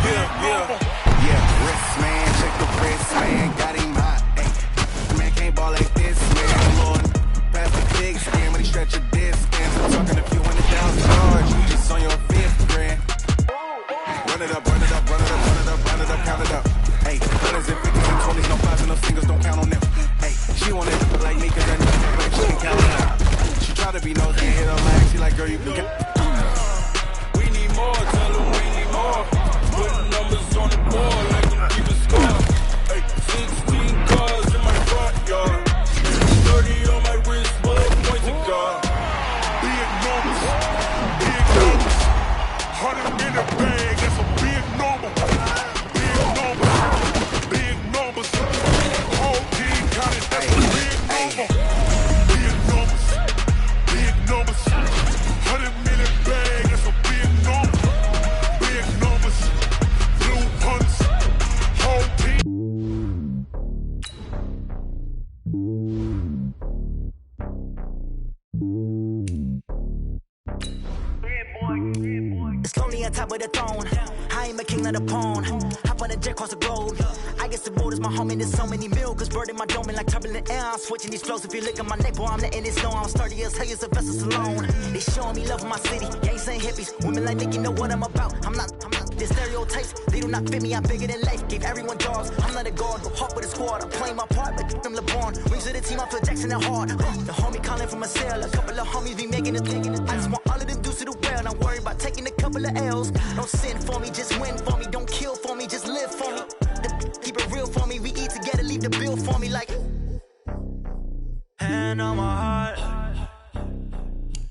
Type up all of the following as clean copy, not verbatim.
Yeah, wrist man, check the wrist man, got him hot. Ay, man can't ball like this, man. Lord, pass the big skin when he stretch a disc. I'm talking a few $100,000. You just on your fifth grand. Run it up, run it up, run it up, run it up, run it up, count it up. Hey, hundreds and fifties and 20s, no fives and no singles, don't count on them. Hey, she want it like me, cause that like she can count on them. She try to be nosy and hit her lag, she like, girl, you can count. We need more, tell them we need more. Putting numbers on the board like them keep a score. Hey, 16 cars in my front yard. 30 on my wrist, bullet points to God. Big numbers, 100 in the bag, that's a big number. Big numbers, big numbers. Whole team counted, that's a big number. Big numbers, 100 million bag, that's a big number. Big numbers, blue punts, whole team. It's lonely on top of the throne. I am a king of the pawn. Hop on a jet across the globe. I guess the road is my home and there's so many milk. Bird in my dome and like turbulent air. I'm switching these flows. If you look at my neck, boy, I'm letting it snow. I'm sturdy as hell as a vessel alone. They showing me love in my city. Gangs ain't hippies. Women like Nicky know what I'm about. I'm not. The stereotypes, they do not fit me. I'm bigger than life. Gave everyone dogs. I'm not a guard. Go hard with a squad. I'm playing my part, but them LeBron. Rings to the team. I feel Jackson and hard. The homie calling from a cell. A couple of homies be making it. I just want all of them dudes to do well. Not worry about taking a couple of L's. Don't sin for me, just win for me. Don't kill for me, just live for me. Keep it real for me. We eat together, leave the bill for me like. Hand on my heart,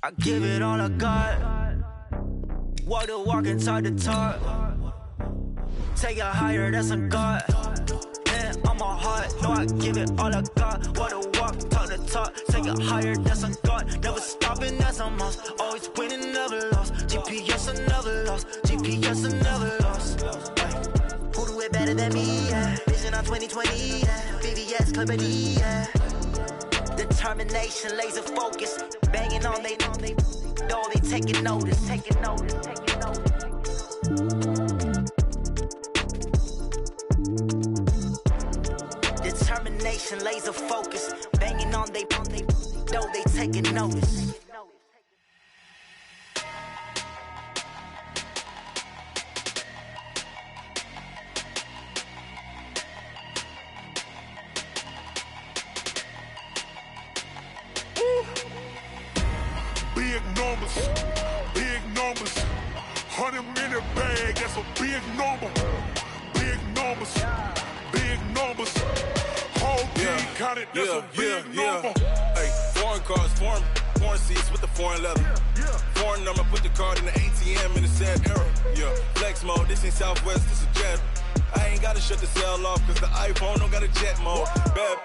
I give it all I got. Walk the walk and talk the talk. Take it higher, that's a God. Hand on my heart, no, I give it all I got. Walk the walk, talk the talk. Take it higher, that's a God. Never stopping, that's a must. Always winning, never lost. GPS, I never lost. GPS, I never lost. Who do it better than me? Yeah. Vision on 2020. Yeah. VVS, Clarity. Yeah. Determination, laser focus. Banging on they know they taking notice. Determination, laser focus. Banging on they know they taking notice. Big numbers, 100 in the bag, that's a big number. Big numbers, whole team counted, that's a big number. Hey, foreign cars, foreign seats with the foreign leather. Foreign number, put the card in the ATM in the sad era. Yeah, flex mode, this ain't Southwest, this a jet. I ain't gotta shut the cell off, cause the iPhone don't got a jet mode. Bad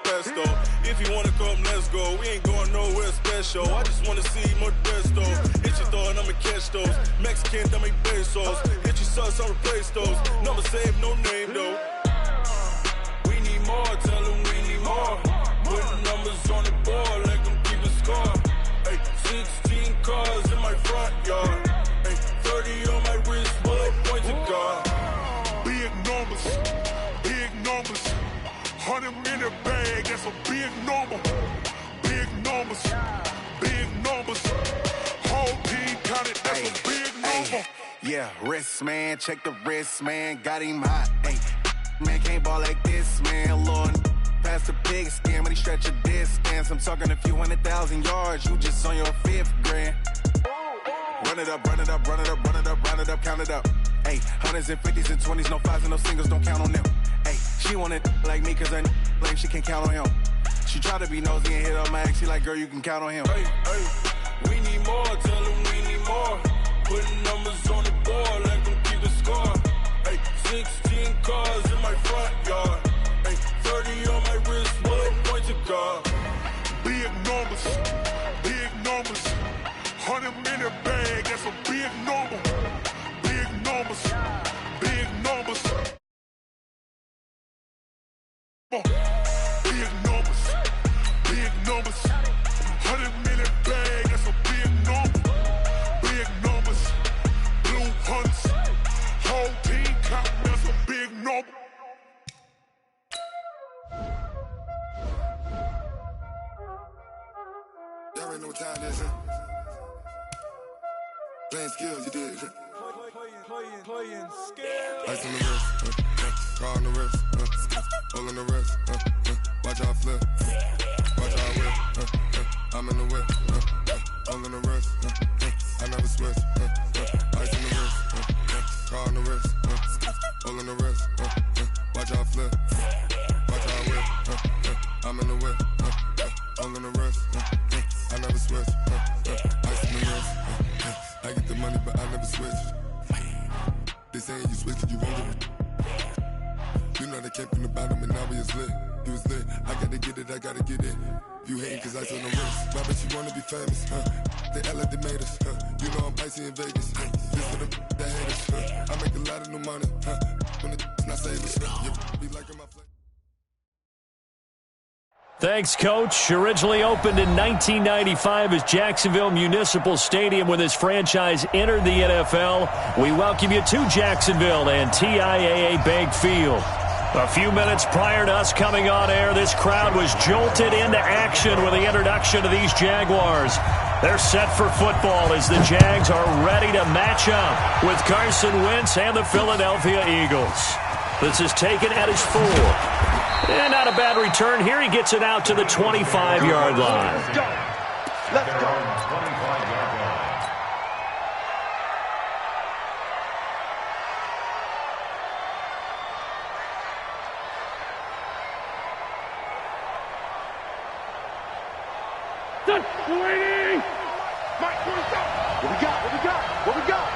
pesto. If you wanna come, let's go. We ain't going nowhere special. I just wanna see more Modesto. Hit your thought, I'ma catch those. Mexican, I make pesos. Hit your sauce, I'll replace those. Number saved, no name though. We need more, tell them we need more. Putting numbers on the board, let them keep a score. Hey, 16 cars in my front yard. Hey, 30 on my wrist, bullet points to God. Big numbers, 100 in the bag, that's a big number. Big numbers, whole team counted, that's a big number. Yeah, wrist man, check the wrist man, got him hot. Ay, man can't ball like this, man. Lord, pass the big skin when he stretch a distance. I'm talking a few $100,000 yards, you just on your fifth grand. Run it up, run it up, run it up, run it up, run it up, count it up. Hey, hundreds and 50s and 20s, no fives and no singles, don't count on them. Hey, she want it like me, cause her lame, she can't count on him. She try to be nosy and hit her mag, she like, girl, you can count on him. Hey, we need more, tell them we need more. Putting numbers on the board, let them keep a score. Hey, 16 cars in my front yard. Hey, 30 on my wrist, bullet points to God. Big numbers, 100 in the bag, that's a big number. Big numbers, big numbers. Big numbers, 100 million bag, that's a big number. Big numbers, blue hunts. Playing skills, you did. Playing skills. Ice on the wrist, car on the wrist, all on the wrist, watch how I flip, watch how I whip, I'm in the whip, all on the wrist, I never switch, ice on the wrist, car on the wrist, all on the wrist, watch how I flip, watch how I whip, I'm in the whip, all on the wrist, I never switch, ice on the wrist, I get the money but I never switch. They saying you switch it, you won't get it. You know they came from the bottom and now we is lit. You was lit, I gotta get it, I gotta get it. You hating cause ice on the wrist. Why bet you wanna be famous, They act like they made us, You know I'm icy in Vegas, This for the that hate us, I make a lot of new money, When it's not savers, Be liking my flavor. Thanks, Coach. Originally opened in 1995 as Jacksonville Municipal Stadium when this franchise entered the NFL. We welcome you to Jacksonville and TIAA Bank Field. A few minutes prior to us coming on air, this crowd was jolted into action with the introduction of these Jaguars. They're set for football as the Jags are ready to match up with Carson Wentz and the Philadelphia Eagles. This is taken at his 4. And not a bad return here. He gets it out to the 25-yard line. Let's go. Let's go. 25-yard line. Waiting. Mike, what we got? What we got?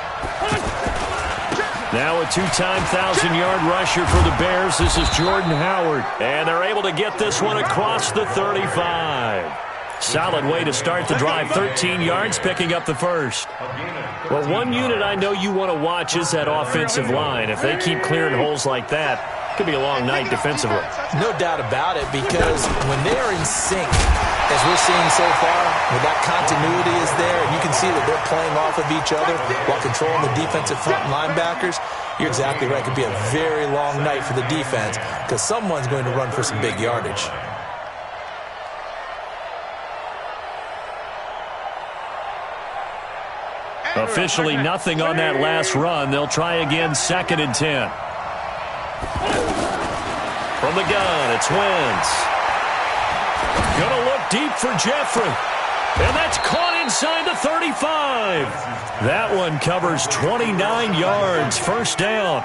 Now a 2-time 1,000-yard rusher for the Bears. This is Jordan Howard. And they're able to get this one across the 35. Solid way to start the drive. 13 yards, picking up the first. Well, one unit I know you want to watch is that offensive line. If they keep clearing holes like that, it could be a long night defensively. No doubt about it, because when they're in sync, as we're seeing so far, when that continuity is there, and you can see that they're playing off of each other while controlling the defensive front linebackers, you're exactly right. It could be a very long night for the defense because someone's going to run for some big yardage. Officially nothing on that last run. They'll try again, 2nd and 10. From the gun, it's Wentz. Gonna look deep for Jeffrey. And that's caught inside the 35. That one covers 29 yards. First down.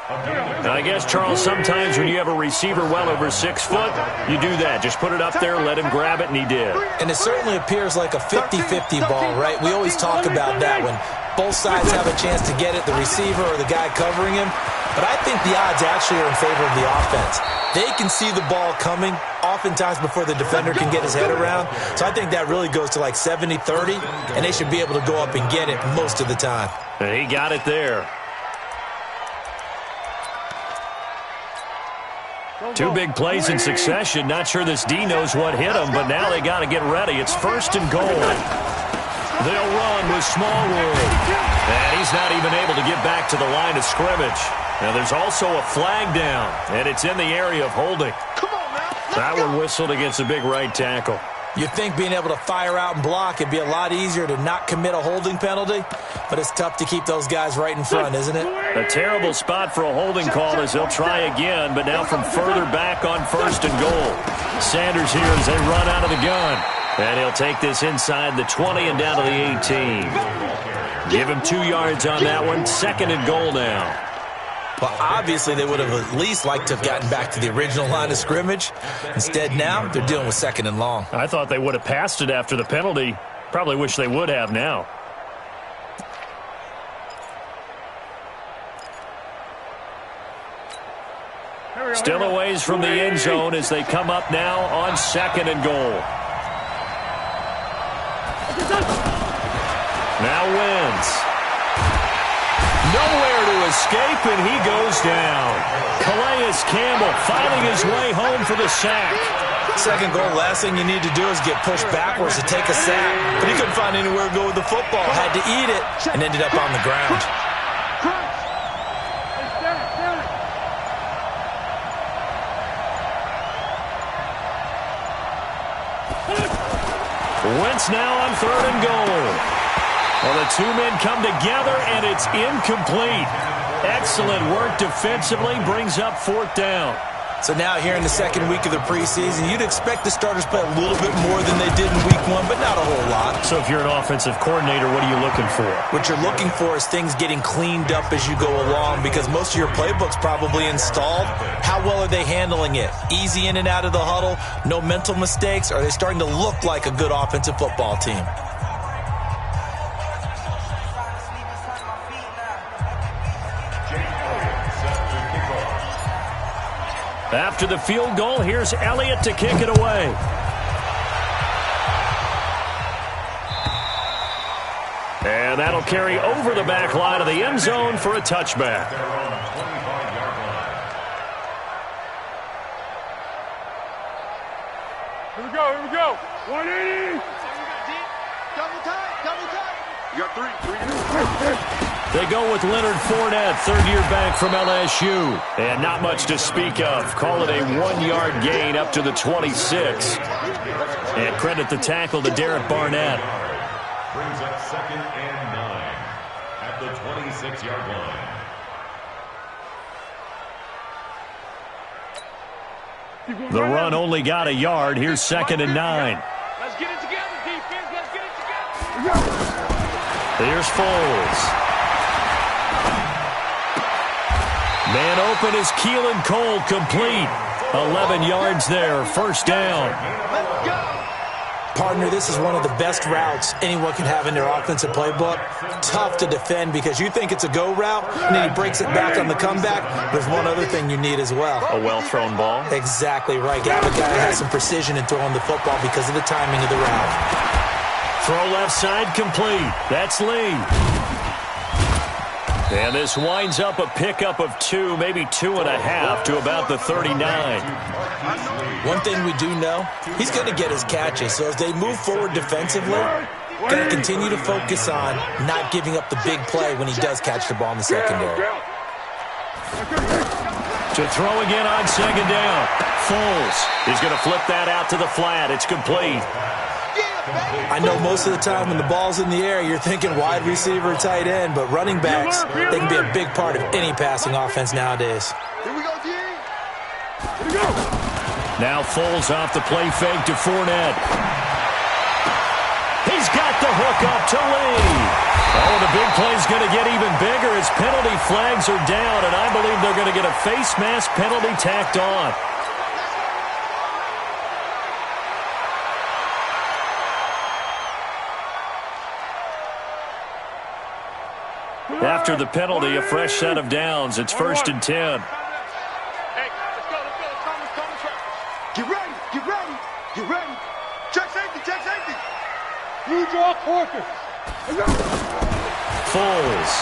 I guess, Charles, sometimes when you have a receiver well over 6 foot, you do that. Just put it up there, let him grab it, and he did. And it certainly appears like a 50-50 ball, right? We always talk about that when both sides have a chance to get it, the receiver or the guy covering him. But I think the odds actually are in favor of the offense. They can see the ball coming oftentimes before the defender can get his head around. So I think that really goes to like 70-30, and they should be able to go up and get it most of the time. And he got it there. 2 big plays in succession. Not sure this D knows what hit him, but now they got to get ready. It's 1st and goal. They'll run with Smallwood. And he's not even able to get back to the line of scrimmage. Now there's also a flag down, and it's in the area of holding. That one whistled against a big right tackle. You'd think being able to fire out and block, it'd be a lot easier to not commit a holding penalty, but it's tough to keep those guys right in front, isn't it? A terrible spot for a holding call as they'll try again, but now from further back on 1st and goal. Sanders here as they run out of the gun. And he'll take this inside the 20 and down to the 18. Give him 2 yards on that one. 2nd and goal now. Well, obviously they would have at least liked to have gotten back to the original line of scrimmage. Instead now, they're dealing with 2nd and long. I thought they would have passed it after the penalty. Probably wish they would have now. Still a ways from the end zone as they come up now on 2nd and goal. Now Wentz. Nowhere to escape, and he goes down. Calais Campbell fighting his way home for the sack. 2nd goal, last thing you need to do is get pushed backwards to take a sack. But he couldn't find anywhere to go with the football. Had to eat it and ended up on the ground. Wentz now on 3rd and goal. Well, the two men come together, and it's incomplete. Excellent work defensively, brings up 4th down. So now here in the second week of the preseason, you'd expect the starters play a little bit more than they did in week 1, but not a whole lot. So if you're an offensive coordinator, what are you looking for? What you're looking for is things getting cleaned up as you go along, because most of your playbook's probably installed. How well are they handling it? Easy in and out of the huddle? No mental mistakes? Are they starting to look like a good offensive football team? After the field goal, here's Elliott to kick it away. And that'll carry over the back line of the end zone for a touchback. Here we go. 180. Double time. You got three. They go with Leonard Fournette, third-year back from LSU. And not much to speak of. Call it a 1-yard gain up to the 26. And credit the tackle to Derek Barnett. Brings up 2nd and 9 at the 26-yard line. The run only got a yard. Here's 2nd and 9. Let's get it together, defense. Let's get it together. Here's Foles. Man open is Keelan Cole, complete. 11 yards there, 1st down. Partner, this is one of the best routes anyone can have in their offensive playbook. Tough to defend because you think it's a go route, and then he breaks it back on the comeback. There's one other thing you need as well. A well-thrown ball? Exactly right. You have a guy who has some precision in throwing the football because of the timing of the route. Throw left side, complete. That's Lee. And this winds up a pickup of 2, maybe 2.5 to about the 39. One thing we do know, he's going to get his catches. So as they move forward defensively, going to continue to focus on not giving up the big play when he does catch the ball in the secondary. To throw again on 2nd down. Foles is going to flip that out to the flat. It's complete. I know most of the time when the ball's in the air, you're thinking wide receiver, tight end, but running backs, they can be a big part of any passing offense nowadays. Here we go, D. Here we go. Now Foles off the play fake to Fournette. He's got the hook up to Lee. Oh, the big play's going to get even bigger as penalty flags are down, and I believe they're going to get a face mask penalty tacked on. After the penalty, a fresh set of downs. It's 1st and 10. Hey, let's go. Get ready. Check safety. Blue draw quarter. Foles.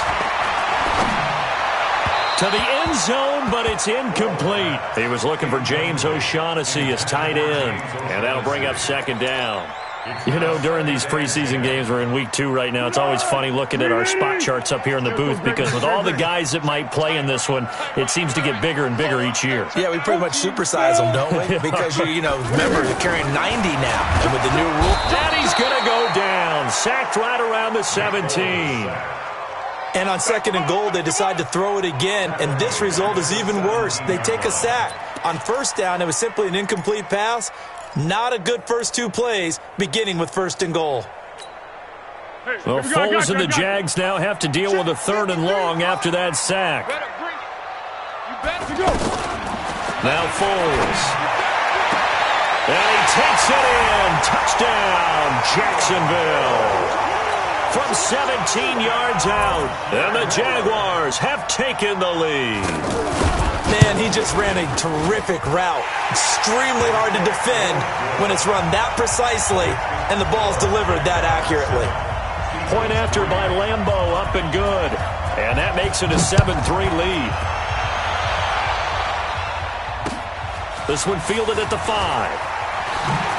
To the end zone, but it's incomplete. He was looking for James O'Shaughnessy as tight end, and that'll bring up 2nd down. You know, during these preseason games, we're in week 2 right now, it's always funny looking at our spot charts up here in the booth because with all the guys that might play in this one, it seems to get bigger and bigger each year. Yeah, we pretty much supersize them, don't we? Because, you know, remember, they're carrying 90 now. And with the new rule. And he's going to go down. Sacked right around the 17. And on 2nd and goal, they decide to throw it again, and this result is even worse. They take a sack. On 1st down, it was simply an incomplete pass. Not a good first 2 plays, beginning with 1st and goal. Well, Foles and the Jags now have to deal with a 3rd and long after that sack. Now Foles. And he takes it in. Touchdown, Jacksonville. From 17 yards out, and the Jaguars have taken the lead. Man, he just ran a terrific route. Extremely hard to defend when it's run that precisely and the ball's delivered that accurately. Point after by Lambeau, up and good. And that makes it a 7-3 lead. This one fielded at the 5.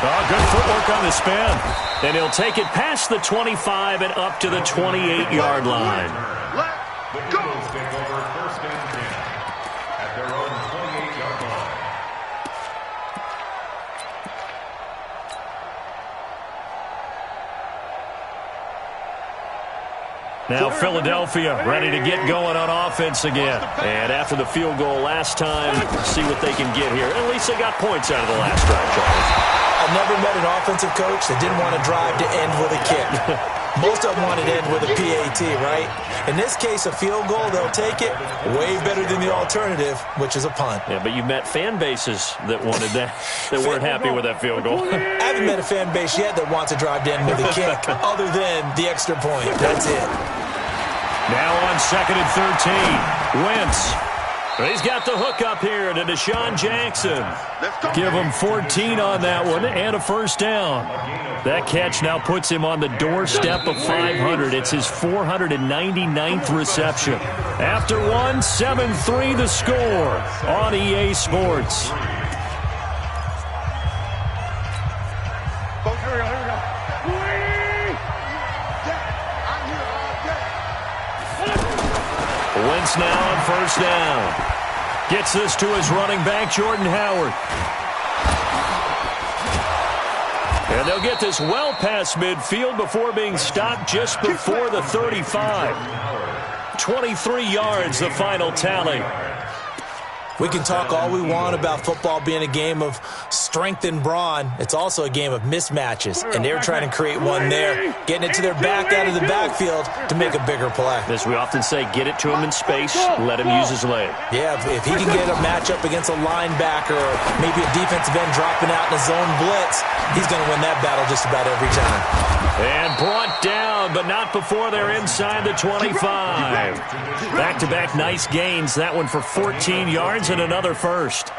Oh, good footwork on the spin. And he'll take it past the 25 and up to the 28-yard line. The Eagles take over 1st and 10 at their own 28-yard line. Now Philadelphia ready to get going on offense again. And after the field goal last time, see what they can get here. At least they got points out of the last drive, Charles. I've never met an offensive coach that didn't want to drive to end with a kick. Most of them want to end with a PAT, right? In this case, a field goal, they'll take it. Way better than the alternative, which is a punt. Yeah, but you met fan bases that wanted that, that weren't happy with that field goal. I haven't met a fan base yet that wants to drive to end with a kick, other than the extra point. That's it. Now on 2nd and 13, Wentz. He's got the hook up here to Deshaun Jackson. Give him 14 on that one and a first down. That catch now puts him on the doorstep of 500. It's his 499th reception. After one, 7-3 the score on EA Sports. Wentz now on first down. Gets this to his running back, Jordan Howard. And they'll get this well past midfield before being stopped just before the 35. 23 yards, the final tally. We can talk all we want about football being a game of strength and brawn. It's also a game of mismatches, and they're trying to create one there, getting it to their back out of the backfield to make a bigger play. As we often say, get it to him in space, let him use his leg. Yeah, if he can get a matchup against a linebacker or maybe a defensive end dropping out in a zone blitz, he's going to win that battle just about every time. And brought down, but not before they're inside the 25. Back-to-back nice gains. That one for 14 yards and another first.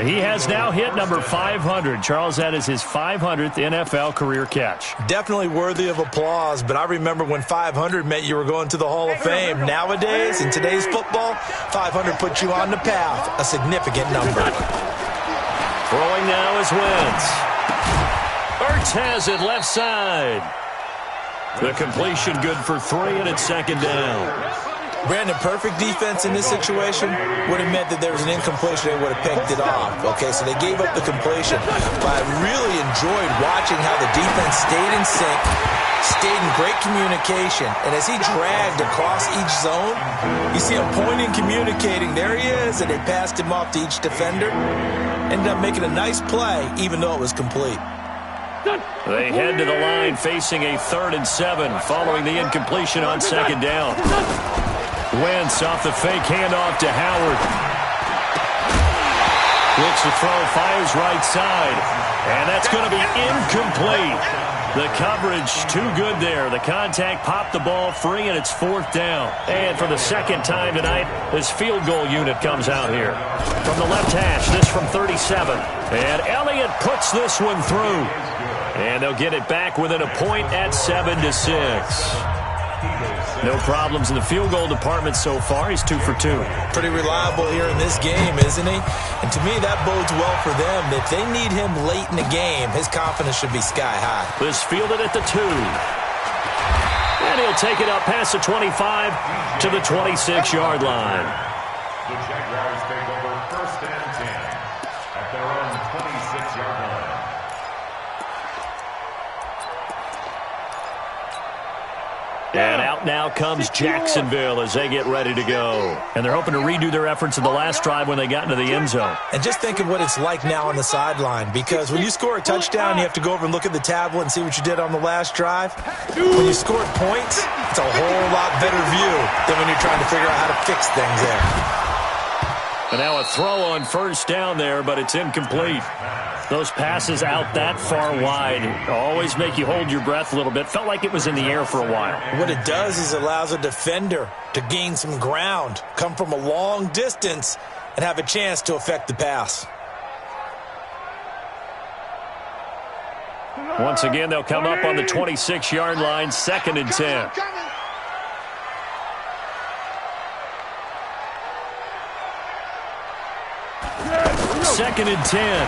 He has now hit number 500. Charles, that is his 500th NFL career catch. Definitely worthy of applause, but I remember when 500 meant you were going to the Hall of Fame. Nowadays, in today's football, 500 puts you on the path, a significant number. Throwing now is Wentz. Ertz has it left side. The completion good for 3, and it's second down. Brandon, perfect defense in this situation would have meant that there was an incompletion. They would have picked it off. Okay, so they gave up the completion. But I really enjoyed watching how the defense stayed in sync, stayed in great communication. And as he dragged across each zone, you see him pointing, communicating. There he is, and they passed him off to each defender. Ended up making a nice play, even though it was complete. They head to the line facing a 3rd and 7 following the incompletion on second down. Wentz off the fake handoff to Howard. Looks to throw, fires right side. And that's going to be incomplete. The coverage too good there. The contact popped the ball free, and it's 4th down. And for the second time tonight, this field goal unit comes out here. From the left hash, this from 37. And Elliott puts this one through. And they'll get it back within a point at 7-6. No problems in the field goal department so far. He's 2 for 2. Pretty reliable here in this game, isn't he? And to me, that bodes well for them. If they need him late in the game, his confidence should be sky high. This fielded at the 2. And he'll take it up past the 25 to the 26-yard line. The Jaguars take over 1st and 10 at their own 26-yard line. And out now comes Jacksonville as they get ready to go. And they're hoping to redo their efforts in the last drive when they got into the end zone. And just think of what it's like now on the sideline, because when you score a touchdown, you have to go over and look at the tablet and see what you did on the last drive. When you scored points, it's a whole lot better view than when you're trying to figure out how to fix things there. And now a throw on first down there, but it's incomplete. Those passes out that far wide always make you hold your breath a little bit. Felt like it was in the air for a while. What it does is it allows a defender to gain some ground, come from a long distance, and have a chance to affect the pass. Once again, they'll come up on the 26-yard line, 2nd and 10. Second and 10.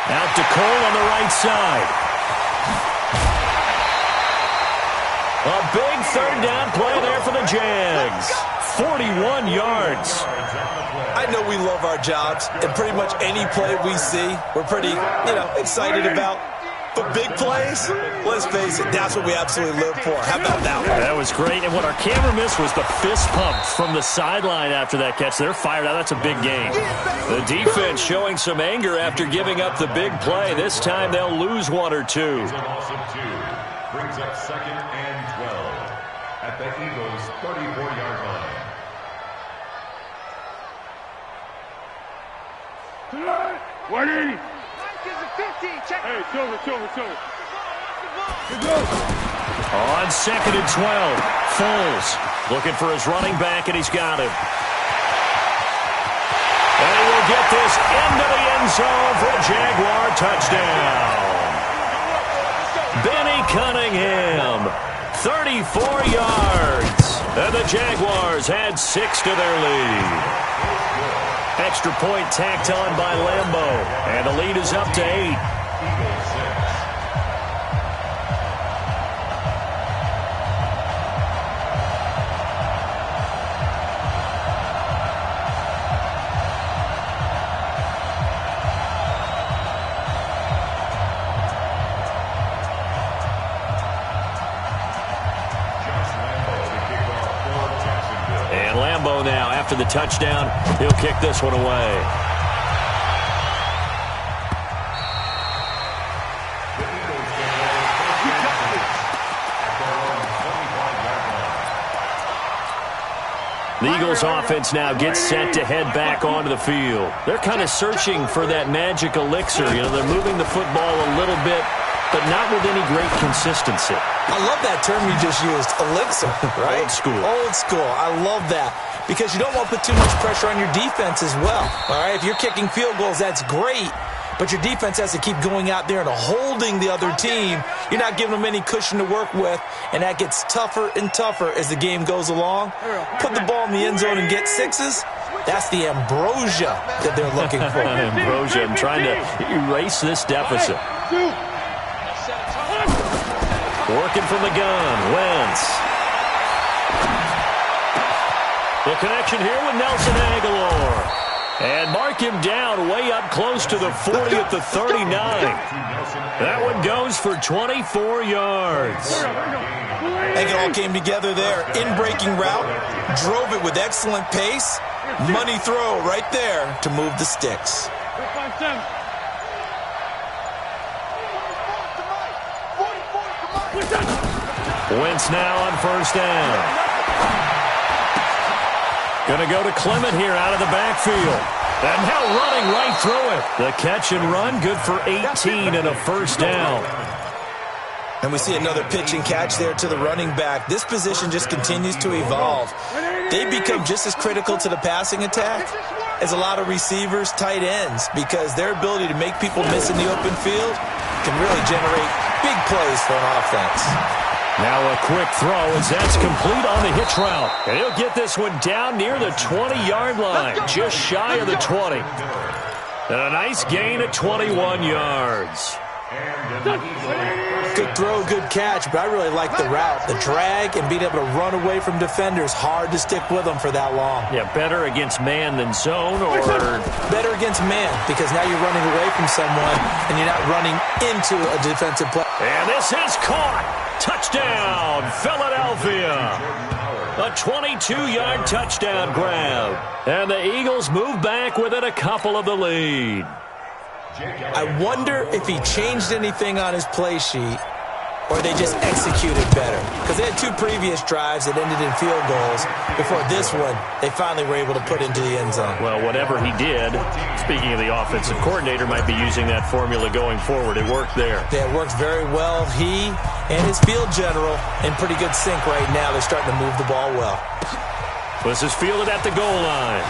Out to Cole on the right side. A big 3rd down play there for the Jags. 41 yards. I know we love our jobs, and pretty much any play we see, we're pretty, excited about. But big plays, let's face it, that's what we absolutely live for. How about that one? That was great. And what our camera missed was the fist pump from the sideline after that catch. They're fired out. That's a big game. The defense showing some anger after giving up the big play. This time they'll lose one or two. Loss of 2 brings up 2nd and 12 at the Eagles' 34-yard line. What is it? Hey, Silver. On 2nd and 12, Foles looking for his running back, and he's got him. And he will get this into the end zone for a Jaguar touchdown. Benny Cunningham, 34 yards. And the Jaguars add 6 to their lead. Extra point tacked on by Lambeau. And the lead is up to 8. Now, after the touchdown, he'll kick this one away. The Eagles offense now gets set to head back onto the field. They're kind of searching for that magic elixir. You know, they're moving the football a little bit, but not with any great consistency. I love that term you just used, elixir, right? Old school. Old school. I love that. Because you don't want to put too much pressure on your defense as well. All right, if you're kicking field goals, that's great. But your defense has to keep going out there and holding the other team. You're not giving them any cushion to work with, and that gets tougher and tougher as the game goes along. Put the ball in the end zone and get 6s. That's the ambrosia that they're looking for. Ambrosia. I'm trying to erase this deficit. Working from the gun. Wentz. The connection here with Nelson Aguilar. And mark him down way up close to the 40 at the 39. That one goes for 24 yards. I think it all came together there. In-breaking route. Drove it with excellent pace. Money throw right there to move the sticks. Wentz now on first down. Going to go to Clement here out of the backfield. And now running right through it. The catch and run, good for 18 and a first down. And we see another pitch and catch there to the running back. This position just continues to evolve. They become just as critical to the passing attack as a lot of receivers, tight ends, because their ability to make people miss in the open field can really generate big plays for an offense. Now a quick throw as that's complete on the hitch route. And he'll get this one down near the 20-yard line, just shy of the 20. And a nice gain at 21 yards. Good throw, good catch, but I really like the route. The drag and being able to run away from defenders, hard to stick with them for that long. Yeah, better against man than zone, or? Better against man, because now you're running away from someone and you're not running into a defensive play. And this is caught. Touchdown, Philadelphia. A 22-yard touchdown grab. And the Eagles move back within a couple of the lead. I wonder if he changed anything on his play sheet or they just executed better. Because they had 2 previous drives that ended in field goals. Before this one, they finally were able to put into the end zone. Well, whatever he did, speaking of the offensive coordinator, might be using that formula going forward. It worked there. Yeah, it works very well. He and his field general in pretty good sync right now. They're starting to move the ball well. This is fielded at the goal line.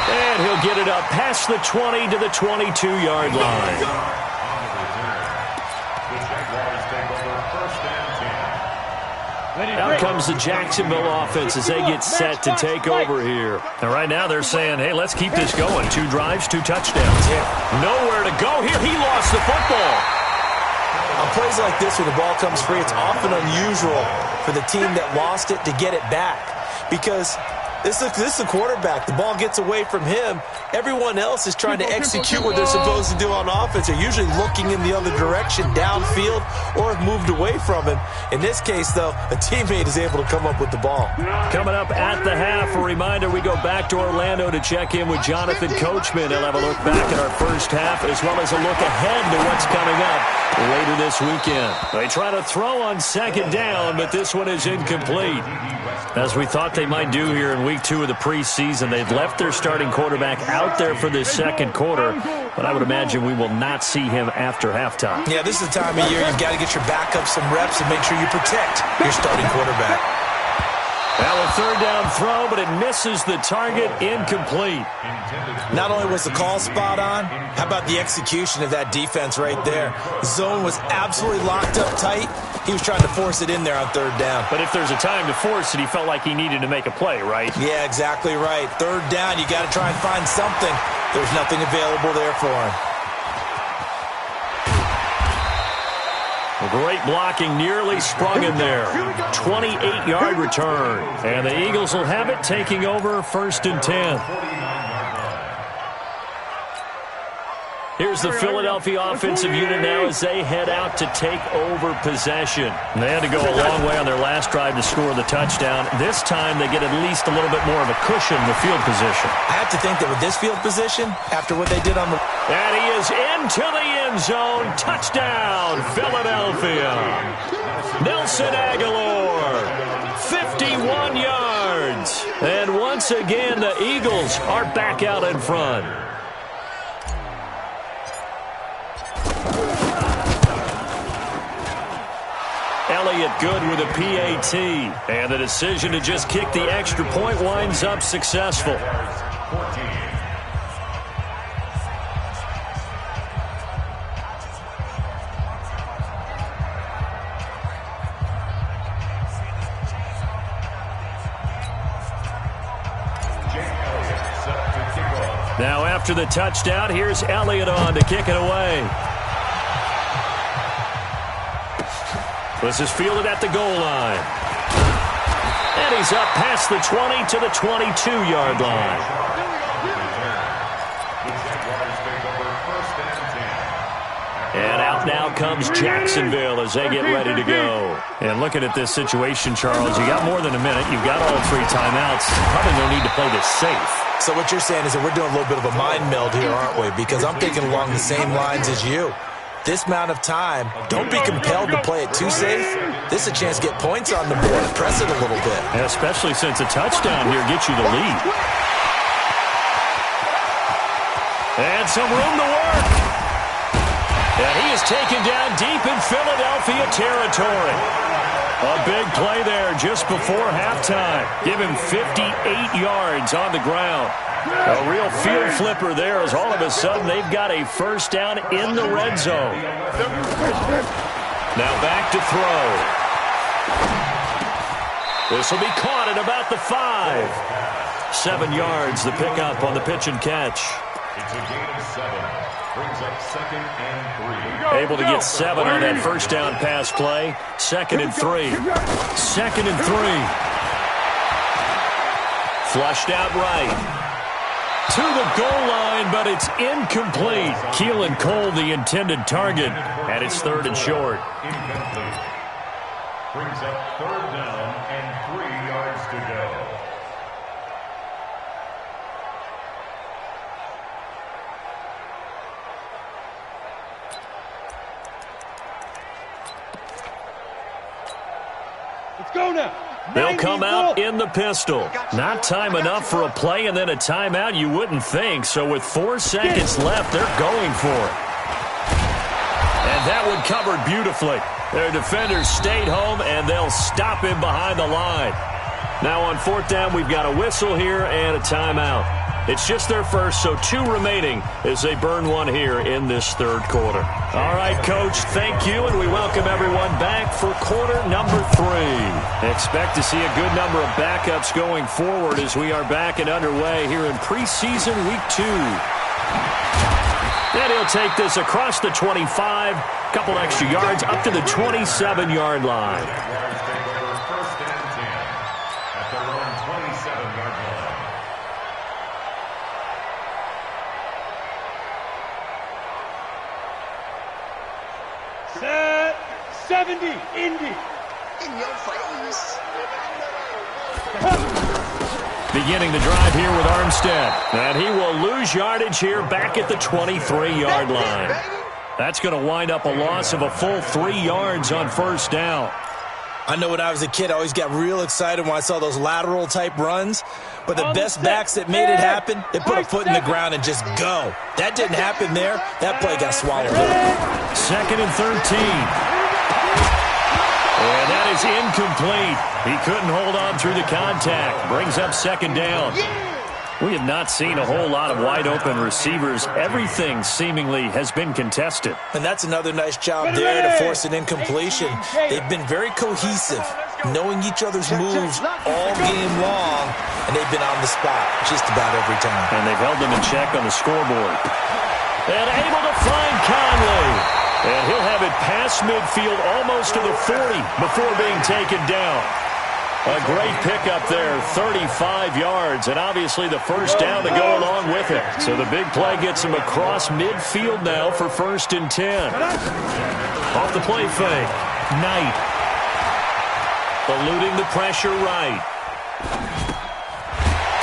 And he'll get it up past the 20 to the 22-yard line. Out comes the Jacksonville offense as they get set to take over here. And right now they're saying, hey, let's keep this going. 2 drives, 2 touchdowns. Nowhere to go here. He lost the football. On plays like this where the ball comes free, it's often unusual for the team that lost it to get it back. Because This is the quarterback. The ball gets away from him. Everyone else is trying to execute what they're supposed to do on offense. They're usually looking in the other direction, downfield, or have moved away from him. In this case, though, a teammate is able to come up with the ball. Coming up at the half, a reminder, we go back to Orlando to check in with Jonathan Coachman. He'll have a look back at our first half, as well as a look ahead to what's coming up later this weekend. They try to throw on second down, but this one is incomplete. As we thought they might do here in week 2 of the preseason, they've left their starting quarterback out there for this second quarter, but I would imagine we will not see him after halftime. Yeah, this is the time of year you've got to get your backup some reps and make sure you protect your starting quarterback. Now a third down throw, but it misses the target, incomplete. Not only was the call spot on, how about the execution of that defense right there? The zone was absolutely locked up tight. He was trying to force it in there on third down. But if there's a time to force it, he felt like he needed to make a play, right? Yeah, exactly right. Third down, you got to try and find something. There's nothing available there for him. Great blocking, nearly sprung in there. 28-yard return. And the Eagles will have it, taking over 1st and 10. Here's the Philadelphia offensive unit now as they head out to take over possession. They had to go a long way on their last drive to score the touchdown. This time they get at least a little bit more of a cushion in the field position. I have to think that with this field position, after what they did on the... And he is into the end zone. Touchdown, Philadelphia. Nelson Aguilar, 51 yards. And once again, the Eagles are back out in front. Elliott good with a PAT. And the decision to just kick the extra point winds up successful. Now after the touchdown, here's Elliott on to kick it away. This is fielded at the goal line. And he's up past the 20 to the 22-yard line. And out now comes Jacksonville as they get ready to go. And looking at this situation, Charles, you got more than a minute. You've got all 3 timeouts. Probably no need to play this safe. So what you're saying is that we're doing a little bit of a mind meld here, aren't we? Because I'm thinking along the same lines as you. This amount of time, don't be compelled to play it too safe. This is a chance to get points on the board. Press it a little bit. And especially since a touchdown here gets you the lead. And some room to work. And he is taken down deep in Philadelphia territory. A big play there just before halftime. Give him 58 yards on the ground. A real field flipper there as all of a sudden they've got a first down in the red zone. Now back to throw. This will be caught at about the 5. 7 yards, the pickup on the pitch and catch. It's a gain of 7. Brings up 2nd and 3. Able to get 7 on that first down pass play. 2nd and 3. 2nd and 3. Flushed out right. To the goal line, but it's incomplete. Keelan Cole, the intended target, and it's 3rd and short. Incomplete. Brings up 3rd down and 3 yards to go. Let's go now. They'll come out in the pistol. Not time enough for a play and then a timeout, you wouldn't think. So with 4 seconds left, they're going for it. And that one covered beautifully. Their defenders stayed home, and they'll stop him behind the line. Now on 4th down, we've got a whistle here and a timeout. It's just their first, so 2 remaining as they burn 1 here in this 3rd quarter. All right, Coach, thank you, and we welcome everyone back for quarter number 3. Expect to see a good number of backups going forward as we are back and underway here in preseason week 2. And he'll take this across the 25, couple extra yards up to the 27-yard line. Jaguars take over 1st and 10 at their own 27-yard line. Indy. In your face. Beginning the drive here with Armstead. And he will lose yardage here back at the 23-yard line. That's going to wind up a loss of a full 3 yards on first down. I know when I was a kid, I always got real excited when I saw those lateral-type runs. But the best backs that made it happen, they put a foot in the ground and just go. That didn't happen there. That play got swallowed up. 2nd and 13. And that is incomplete. He couldn't hold on through the contact. Brings up 2nd down. We have not seen a whole lot of wide-open receivers. Everything seemingly has been contested. And that's another nice job there to force an incompletion. They've been very cohesive, knowing each other's moves all game long, and they've been on the spot just about every time. And they've held them in check on the scoreboard. And able to find Conley. And he'll have it past midfield almost to the 40 before being taken down. A great pickup there, 35 yards, and obviously the first down to go along with it. So the big play gets him across midfield now for 1st and 10. Off the play fake, Knight. Eluding the pressure right.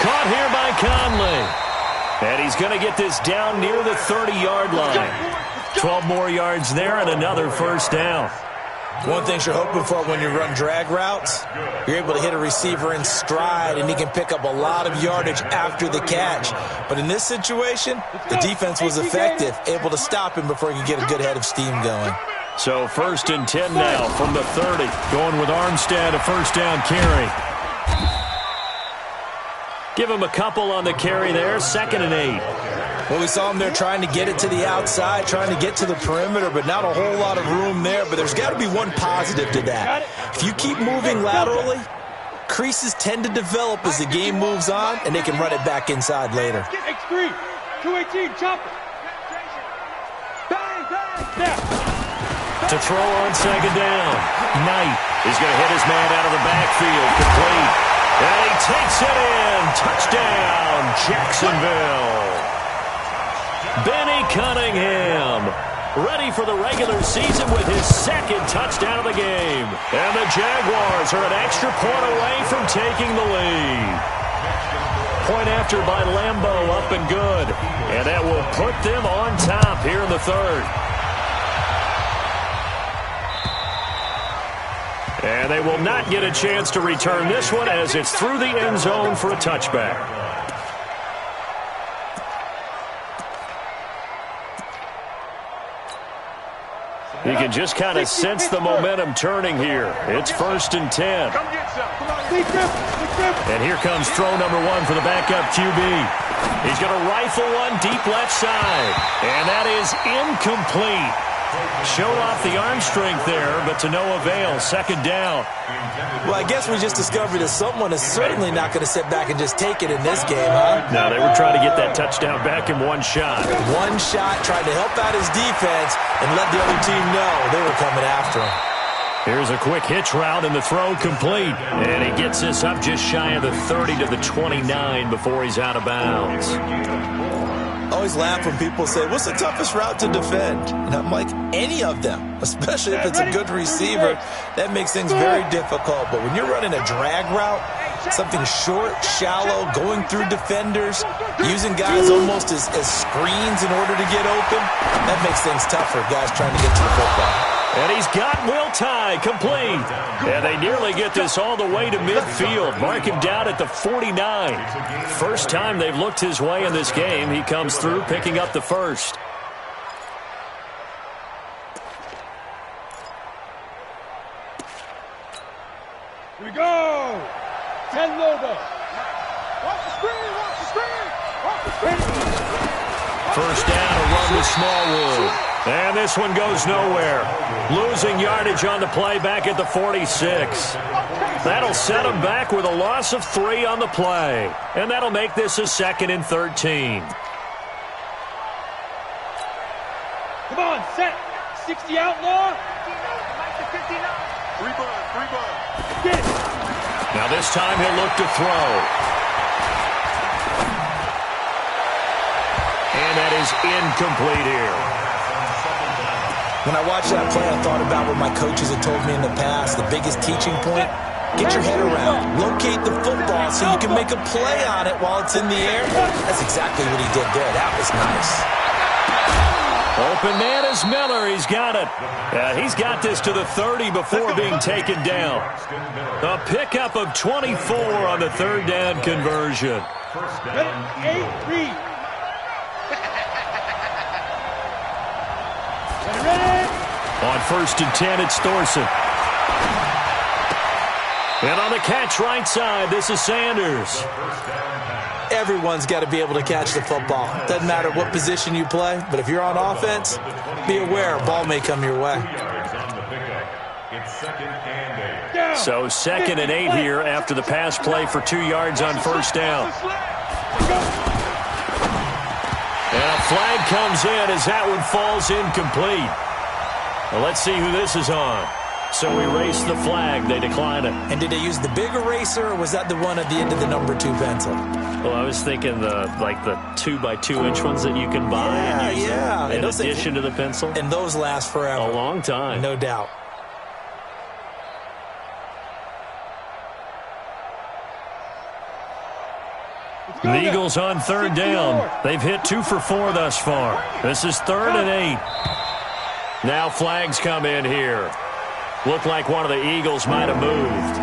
Caught here by Conley. And he's going to get this down near the 30-yard line. 12 more yards there and another first down. One thing you're hoping for when you run drag routes, you're able to hit a receiver in stride, and he can pick up a lot of yardage after the catch. But in this situation, the defense was effective, able to stop him before he could get a good head of steam going. So 1st and 10 now from the 30. Going with Armstead, a first down carry. Give him a couple on the carry there, 2nd and 8. Well, we saw him there trying to get it to the outside, trying to get to the perimeter, but not a whole lot of room there. But there's got to be one positive to that. If you keep moving laterally, creases tend to develop as the game moves on, and they can run it back inside later. X3, 218, chop it. Bang, bang, To throw on 2nd down. Knight is going to hit his man out of the backfield, complete. And he takes it in. Touchdown, Jacksonville. Benny Cunningham, ready for the regular season with his 2nd touchdown of the game. And the Jaguars are an extra point away from taking the lead. Point after by Lambeau, up and good. And that will put them on top here in the 3rd. And they will not get a chance to return this one as it's through the end zone for a touchback. You can just kind of sense the momentum turning here. It's 1st and 10. And here comes throw number 1 for the backup QB. He's going to rifle one deep left side. And that is incomplete. Showed off the arm strength there, but to no avail. 2nd down. Well, I guess we just discovered that someone is certainly not going to sit back and just take it in this game, huh? No, they were trying to get that touchdown back in one shot. One shot, tried to help out his defense and let the other team know they were coming after him. Here's a quick hitch route and the throw complete. And he gets this up just shy of the 30 to the 29 before he's out of bounds. I always laugh when people say, what's the toughest route to defend? And I'm like, any of them, especially if it's a good receiver. That makes things very difficult. But when you're running a drag route, something short, shallow, going through defenders, using guys almost as screens in order to get open, that makes things tougher, guys trying to get to the football. And he's got Will Tye complete. And they nearly get this all the way to midfield. Mark him down at the 49. First time they've looked his way in this game. He comes through picking up the first. Here we go. 10 logo. Watch the screen, watch the screen. Watch the screen. First down, a run with Smallwood. And this one goes nowhere. Losing yardage on the play back at the 46. That'll set him back with a loss of 3 on the play. And that'll make this a 2nd and 13. Come on, set. 60 outlaw. 3 bud. Get it. Now this time he'll look to throw. And that is incomplete here. When I watched that play, I thought about what my coaches had told me in the past. The biggest teaching point, get your head around. Locate the football so you can make a play on it while it's in the air. That's exactly what he did there. That was nice. Open man is Miller. He's got it. He's got this to the 30 before being taken down. A pickup of 24 on the third down conversion. First down, 8-3. On 1st and 10, it's Thorson. And on the catch right side, this is Sanders. Everyone's got to be able to catch the football. Doesn't matter what position you play, but if you're on offense, be aware a ball may come your way. So 2nd and 8 here after the pass play for 2 yards on 1st down. And a flag comes in as that one falls incomplete. Well, let's see who this is on. So we erase the flag. They decline it. And did they use the big eraser, or was that the one at the end of the number 2 pencil? Well, I was thinking the 2x2-inch ones that you can buy. Yeah. In addition to the pencil. And those last forever. A long time. No doubt. The Eagles on 3rd down. They've hit 2 for 4 thus far. This is 3rd and 8. Now flags come in here. Looked like one of the Eagles might have moved.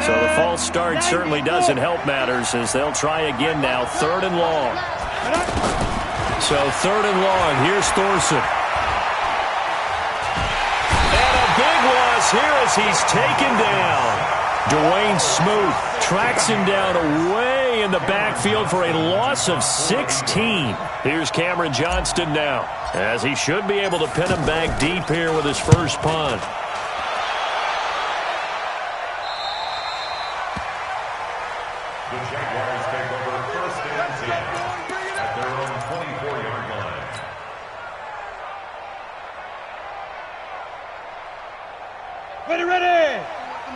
So the false start certainly doesn't help matters as they'll try again now. 3rd and long. So 3rd and long. Here's Thorson. Here as he's taken down. Dwayne Smoot tracks him down away in the backfield for a loss of 16. Here's Cameron Johnston now, as he should be able to pin him back deep here with his first punt. The Jaguars take over 1st and 10 at their own 24-yard line. Ready.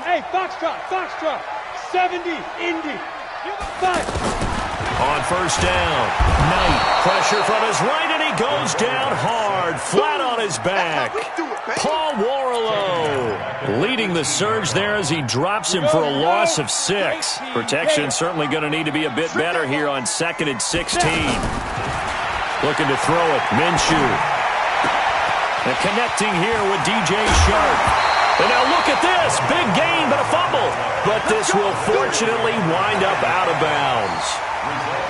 Hey, Foxtrot. 70, Indy. 5. On 1st down, Knight, pressure from his right, and he goes down hard, flat on his back. Paul Warlow leading the surge there as he drops him for a loss of 6. Protection certainly going to need to be a bit better here on 2nd and 16. Looking to throw it, Minshew. And connecting here with DJ Sharp. And now look at this. Big gain, but a fumble. But this will fortunately wind up out of bounds.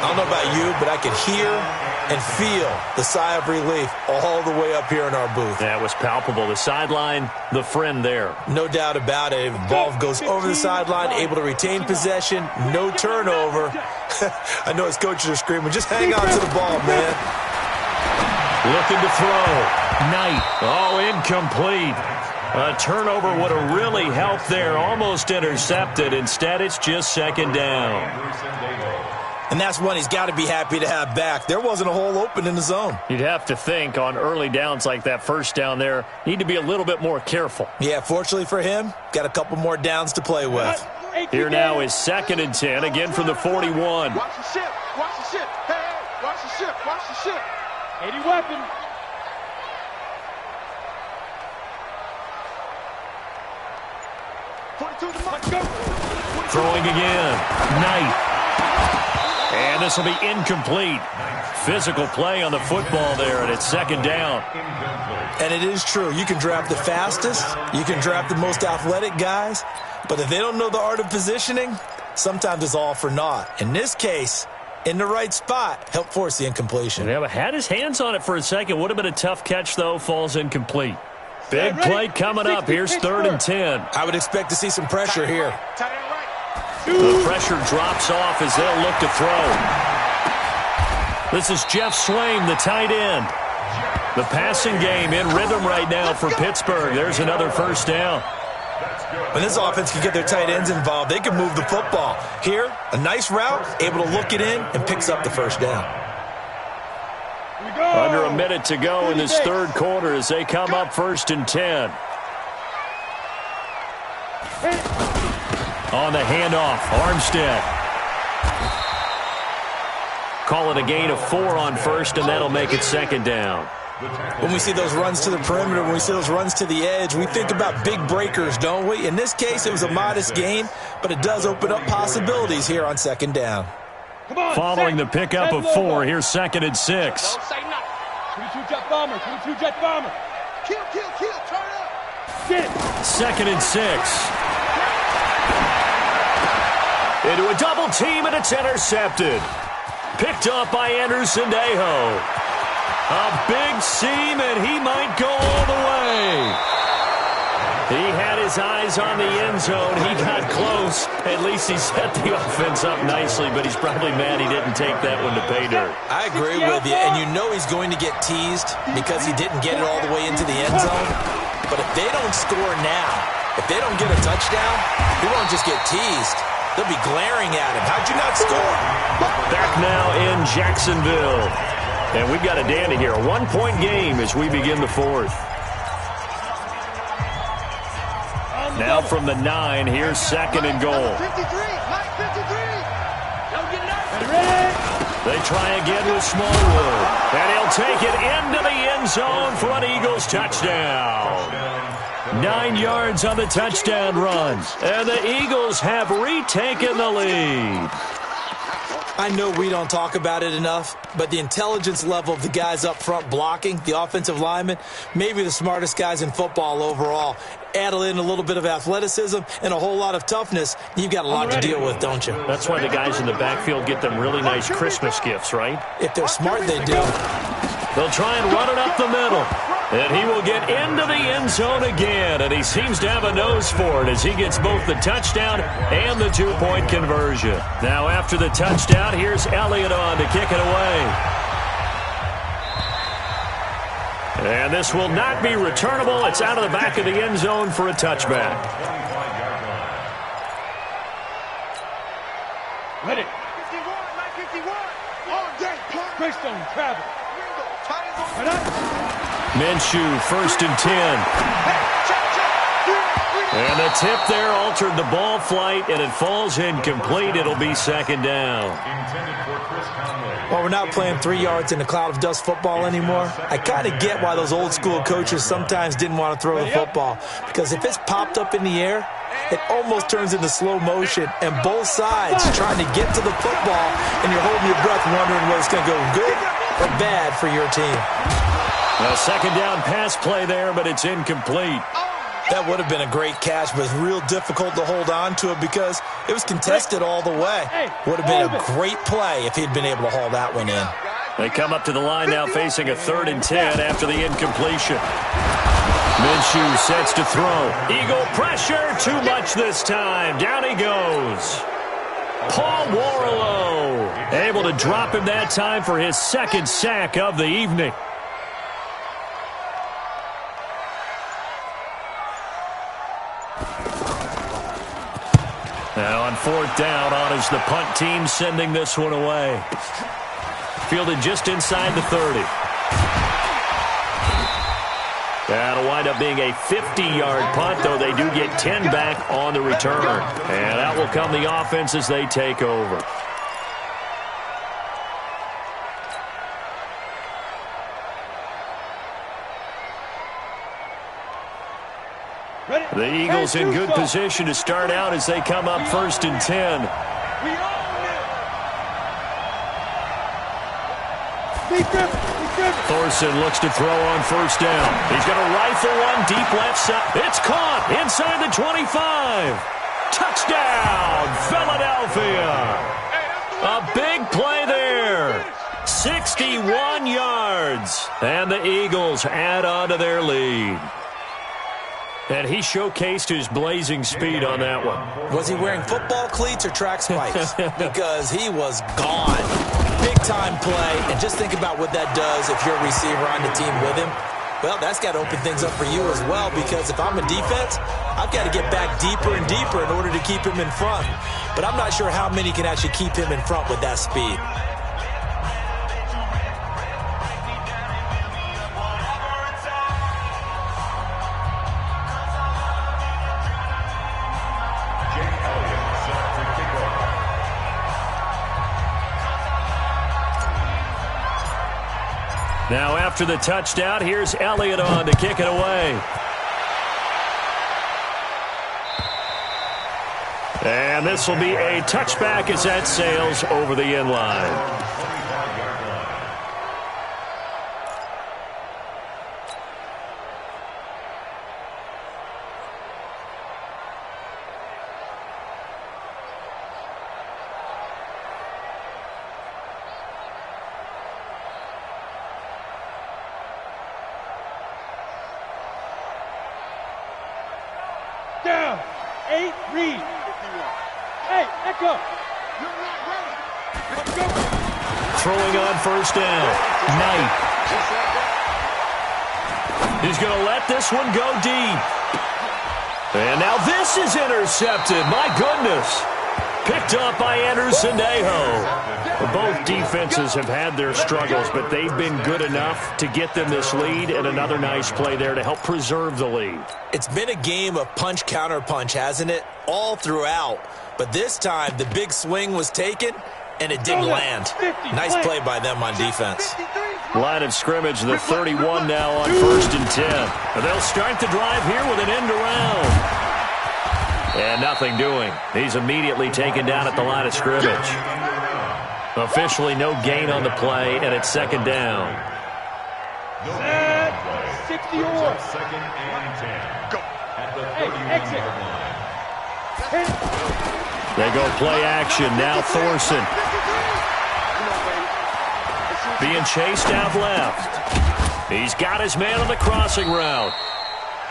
I don't know about you, but I could hear and feel the sigh of relief all the way up here in our booth. That was palpable. The sideline, the friend there. No doubt about it. The ball goes over the sideline, able to retain possession, no turnover. I know his coaches are screaming, just hang on to the ball, man. Looking to throw. Knight. Oh, incomplete. A turnover would have really helped there. Almost intercepted. Instead, it's just 2nd down. And that's one he's got to be happy to have back. There wasn't a hole open in the zone. You'd have to think on early downs like that 1st down there, need to be a little bit more careful. Yeah, fortunately for him, got a couple more downs to play with. Here now is 2nd and 10, again from the 41. Watch the ship. Hey, watch the ship. 80 weapon. Throwing again. Knight. And this will be incomplete. Physical play on the football there, and it's 2nd down. And it is true. You can draft the fastest. You can draft the most athletic guys. But if they don't know the art of positioning, sometimes it's all for naught. In this case, in the right spot, help force the incompletion. Yeah, but had his hands on it for a second. Would have been a tough catch, though. Falls incomplete. Big play coming up. Here's 3rd and 10. I would expect to see some pressure here. The pressure drops off as they'll look to throw. This is Jeff Swaim, the tight end. The passing game in rhythm right now for Pittsburgh. There's another 1st down. When this offense can get their tight ends involved, they can move the football. Here, a nice route, able to look it in, and picks up the 1st down. Under a minute to go in this 3rd quarter as they come up 1st and 10. On the handoff, Armstead. Call it a gain of 4 on first, and that'll make it second down. When we see those runs to the perimeter, when we see those runs to the edge, we think about big breakers, don't we? In this case, it was a modest gain, but it does open up possibilities here on second down. Following the pickup of 4, here's second and 6. 22 jet bomber, 22 jet bomber. Kill, turn up. Get it. Second and 6. Into a double team, and it's intercepted. Picked up by Anderson-Dejo. A big seam, and he might go all the way. He had his eyes on the end zone. He got close. At least he set the offense up nicely, but he's probably mad he didn't take that one to pay dirt. I agree with you, and you know he's going to get teased because he didn't get it all the way into the end zone. But if they don't score now, if they don't get a touchdown, he won't just get teased. They'll be glaring at him. How'd you not score? Back now in Jacksonville. And we've got a dandy here. A 1-point game as we begin the fourth. Now from the 9, here's second and goal. 53, Mike 53. They try again with Smallwood. And he'll take it into the end zone for an Eagles touchdown. 9 yards on the touchdown run. And the Eagles have retaken the lead. I know we don't talk about it enough, but the intelligence level of the guys up front blocking, the offensive linemen, maybe the smartest guys in football overall. Add in a little bit of athleticism and a whole lot of toughness, you've got a lot to deal with, don't you? That's why the guys in the backfield get them really nice Christmas gifts, right? If they're smart, they do. They'll try and run it up the middle. And he will get into the end zone again, and he seems to have a nose for it as he gets both the touchdown and the 2-point conversion. Now after the touchdown, here's Elliott on to kick it away. And this will not be returnable. It's out of the back of the end zone for a touchback. Ready. 51. All day. Greystone travel. Minshew, first and 10. And the tip there altered the ball flight, and it falls incomplete. It'll be second down. Well, we're not playing 3 yards in a cloud of dust football anymore. I kind of get why those old school coaches sometimes didn't want to throw the football. Because if it's popped up in the air, it almost turns into slow motion, and both sides trying to get to the football, and you're holding your breath wondering whether it's going to go good or bad for your team. A second down pass play there, but it's incomplete. That would have been a great catch, but it's real difficult to hold on to it because it was contested all the way. Would have been a great play if he'd been able to haul that one in. They come up to the line now facing a 3rd and 10 after the incompletion. Minshew sets to throw. Eagle pressure, too much this time. Down he goes. Paul Warlow able to drop him that time for his 2nd sack of the evening. Now on 4th down, on is the punt team sending this one away. Fielded just inside the 30. That'll wind up being a 50-yard punt, though they do get 10 back on the return. And that will come the offense as they take over. The Eagles in good position to start out as they come up 1st and 10. Thorson looks to throw on 1st down. He's got a rifle one deep left side. It's caught inside the 25. Touchdown, Philadelphia. A big play there. 61 yards. And the Eagles add on to their lead. And he showcased his blazing speed on that one. Was he wearing football cleats or track spikes? Because he was gone. Big-time play. And just think about what that does if you're a receiver on the team with him. Well, that's got to open things up for you as well, because if I'm a defense, I've got to get back deeper and deeper in order to keep him in front. But I'm not sure how many can actually keep him in front with that speed. Now after the touchdown, here's Elliott on to kick it away. And this will be a touchback as that sails over the end line. Down. 8, read. Hey, Echo. You're not ready. Let's go. Throwing on first down. Knight. He's going to let this one go deep. And now this is intercepted. My goodness. Picked up by Anderson-Dejo. Both defenses have had their struggles, but they've been good enough to get them this lead, and another nice play there to help preserve the lead. It's been a game of punch-counter-punch, hasn't it? All throughout. But this time, the big swing was taken, and it didn't land. Nice play by them on defense. Line of scrimmage, the 31 now on 1st and 10. They'll start the drive here with an end around. And nothing doing. He's immediately taken down at the line of scrimmage. Officially no gain on the play, and it's 2nd down. Set. 60 or. 2nd and 10. Go. At the Hey, exit. 30-yard line. They go play action. Now Thorson. Being chased out left. He's got his man on the crossing route.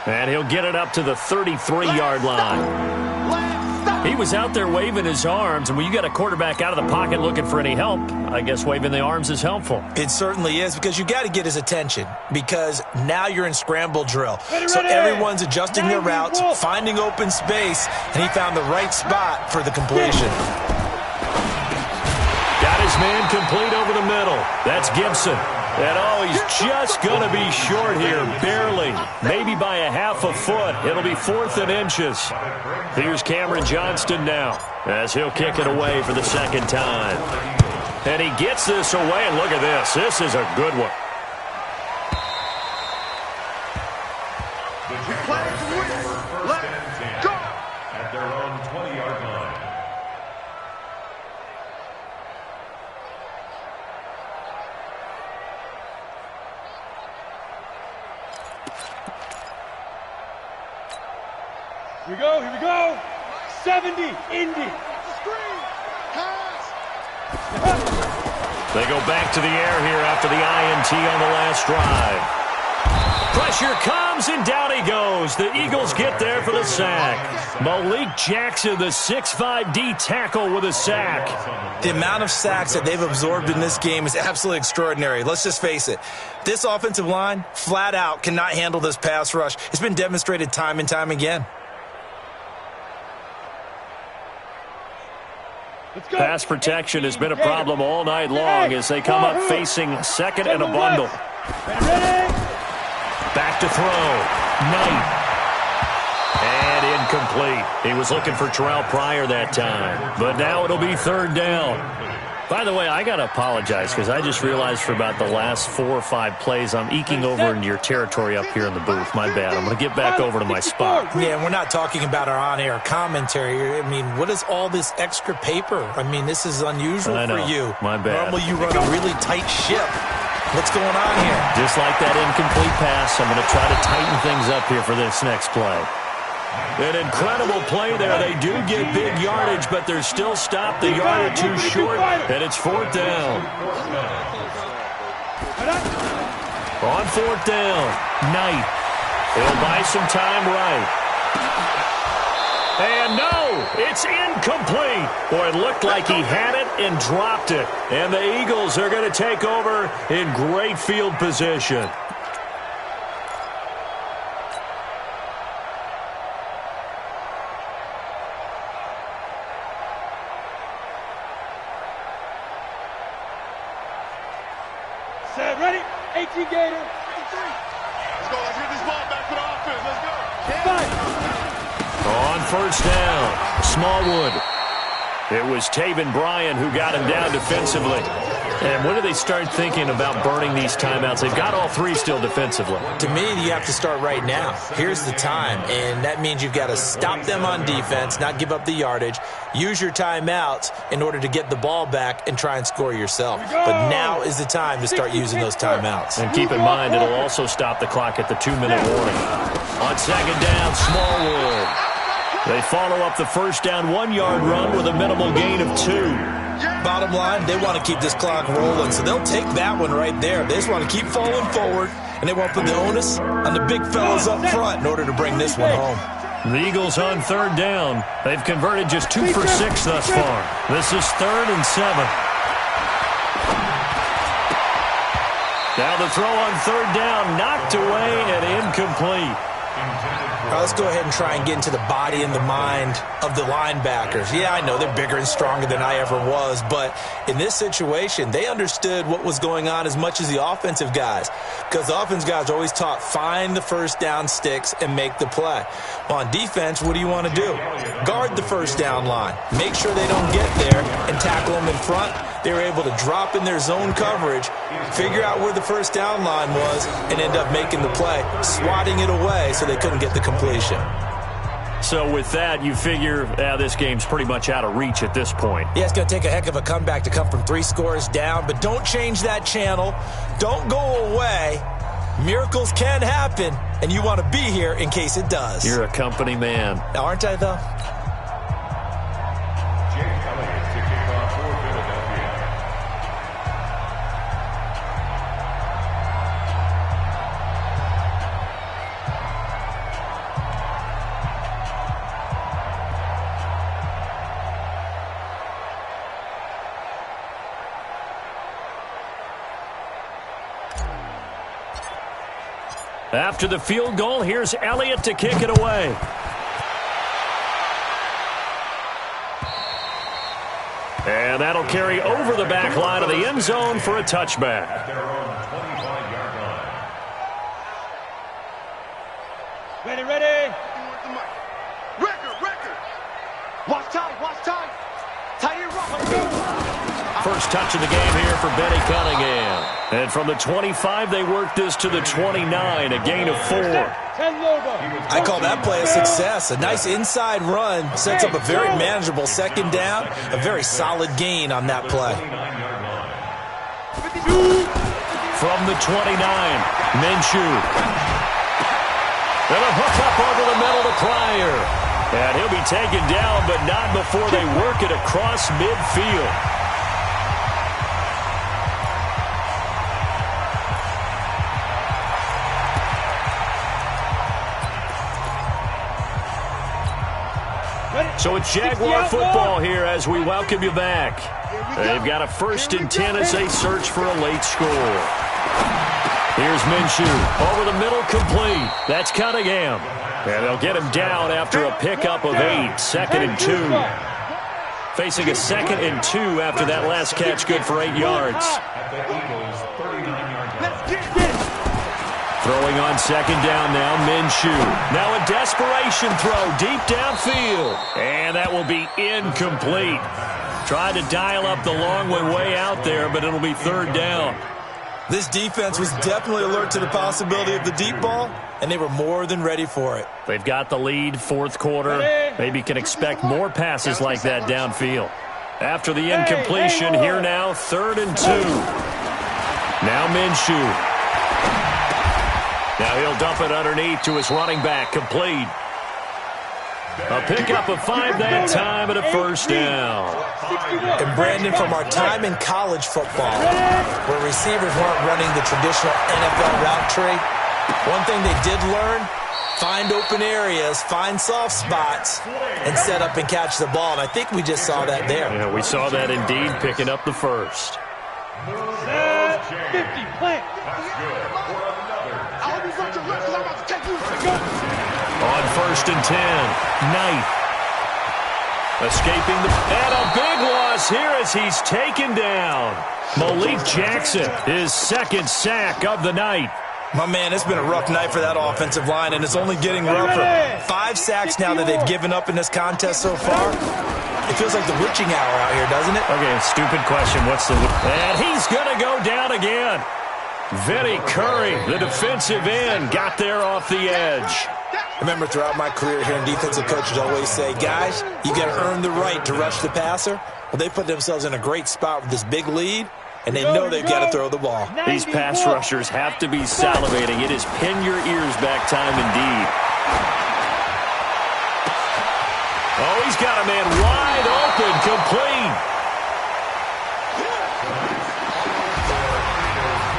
And he'll get it up to the 33-yard line. He was out there waving his arms, and when you got a quarterback out of the pocket looking for any help, I guess waving the arms is helpful. It certainly is, because you got to get his attention, because now you're in scramble drill. So everyone's adjusting their routes, finding open space, and he found the right spot for the completion. Got his man complete over the middle. That's Gibson. And, oh, he's just going to be short here, barely, maybe by a half a foot. It'll be 4th and inches. Here's Cameron Johnston now as he'll kick it away for the 2nd time. And he gets this away, and look at this. This is a good one. First and 10 at their own 20-yard line. Here we go. 70, Indy. They go back to the air here after the INT on the last drive. Pressure comes, and down he goes. The Eagles get there for the sack. Malik Jackson, the 6'5" D tackle with a sack. The amount of sacks that they've absorbed in this game is absolutely extraordinary. Let's just face it. This offensive line, flat out, cannot handle this pass rush. It's been demonstrated time and time again. Pass protection has been a problem all night long as they come up facing 2nd and a bundle. Back to throw. Knight. And incomplete. He was looking for Terrell Pryor that time. But now it'll be 3rd down. By the way, I got to apologize because I just realized for about the last 4 or 5 plays I'm eking over into your territory up here in the booth. My bad. I'm going to get back over to my spot. Yeah, and we're not talking about our on-air commentary. I mean, what is all this extra paper? I mean, this is unusual for you. My bad. Normally you run a really tight ship. What's going on here? Just like that incomplete pass, I'm going to try to tighten things up here for this next play. An incredible play there. They do get big yardage, but they're still stopped the yard or 2 short, and it's 4th down. On 4th down, Knight. He'll buy some time right. And no, it's incomplete. Boy, it looked like he had it and dropped it. And the Eagles are going to take over in great field position. Set, ready? 18 Gator. 18. Let's go. Let's get this ball back for the offense. Let's go. On 1st down, Smallwood. It was Taven Bryan who got him down defensively. And when do they start thinking about burning these timeouts? They've got all three still defensively. To me, you have to start right now. Here's the time, and that means you've got to stop them on defense, not give up the yardage, use your timeouts in order to get the ball back and try and score yourself. But now is the time to start using those timeouts. And keep in mind, it'll also stop the clock at the 2-minute warning. On second down, Smallwood. They follow up the first down 1-yard run with a minimal gain of 2. Bottom line, they want to keep this clock rolling, so they'll take that one right there. They just want to keep falling forward, and they want to put the onus on the big fellas up front in order to bring this one home. The Eagles on third down. They've converted just 2 for 6 thus far. This is 3rd and 7. Now the throw on third down, knocked away and incomplete. All right, let's go ahead and try and get into the body and the mind of the linebackers. Yeah, I know they're bigger and stronger than I ever was, but in this situation, they understood what was going on as much as the offensive guys, because the offensive guys are always taught, find the first down sticks and make the play. Well, on defense, what do you want to do? Guard the first down line. Make sure they don't get there and tackle them in front. They were able to drop in their zone coverage, figure out where the first down line was, and end up making the play, swatting it away so they couldn't get the completion. So with that, you figure this game's pretty much out of reach at this point. Yeah, it's going to take a heck of a comeback to come from 3 scores down, but don't change that channel. Don't go away. Miracles can happen, and you want to be here in case it does. You're a company man. Aren't I, though? After the field goal, here's Elliott to kick it away. And that'll carry over the back line of the end zone for a touchback. At their own 25-yard line. Ready. Record. Watch time. Tie it up. Let's go. First touch of the game here for Benny Cunningham. And from the 25, they work this to the 29, a gain of 4. I call that play a success. A nice inside run sets up a very manageable second down, a very solid gain on that play. From the 29, Minshew. And a hook up over the middle to Pryor. And he'll be taken down, but not before they work it across midfield. So it's Jaguar football here as we welcome you back. They've got a 1st and 10 as they search for a late score. Here's Minshew. Over the middle, complete. That's Cunningham. And they'll get him down after a pickup of 8. 2nd and 2. Facing a 2nd and 2 after that last catch, good for 8 yards. Throwing on second down now, Minshew. Now a desperation throw deep downfield. And that will be incomplete. Tried to dial up the long one way out there, but it'll be 3rd down. This defense was definitely alert to the possibility of the deep ball, and they were more than ready for it. They've got the lead, 4th quarter. Maybe can expect more passes like that downfield. After the incompletion, here now, 3rd and 2. Now Minshew. Now he'll dump it underneath to his running back, complete. A pickup of 5 that time and a 1st down. And Brandon, from our time in college football, where receivers weren't running the traditional NFL route tree, one thing they did learn, find open areas, find soft spots, and set up and catch the ball. And I think we just saw that there. Yeah, we saw that indeed, picking up the 1st. 50, plant. On 1st and 10, Knight. Escaping and a big loss here as he's taken down. Malik Jackson, his 2nd sack of the night. My man, it's been a rough night for that offensive line, and it's only getting rougher. 5 sacks now that they've given up in this contest so far. It feels like the witching hour out here, doesn't it? Okay, stupid question. And he's going to go down again. Vinny Curry, the defensive end, got there off the edge. Remember, throughout my career here, defensive coaches always say, guys, you got to earn the right to rush the passer. Well, they put themselves in a great spot with this big lead, and they know they've got to throw the ball. These pass rushers have to be salivating. It is pin your ears back time indeed. Oh, he's got a man wide open, complete.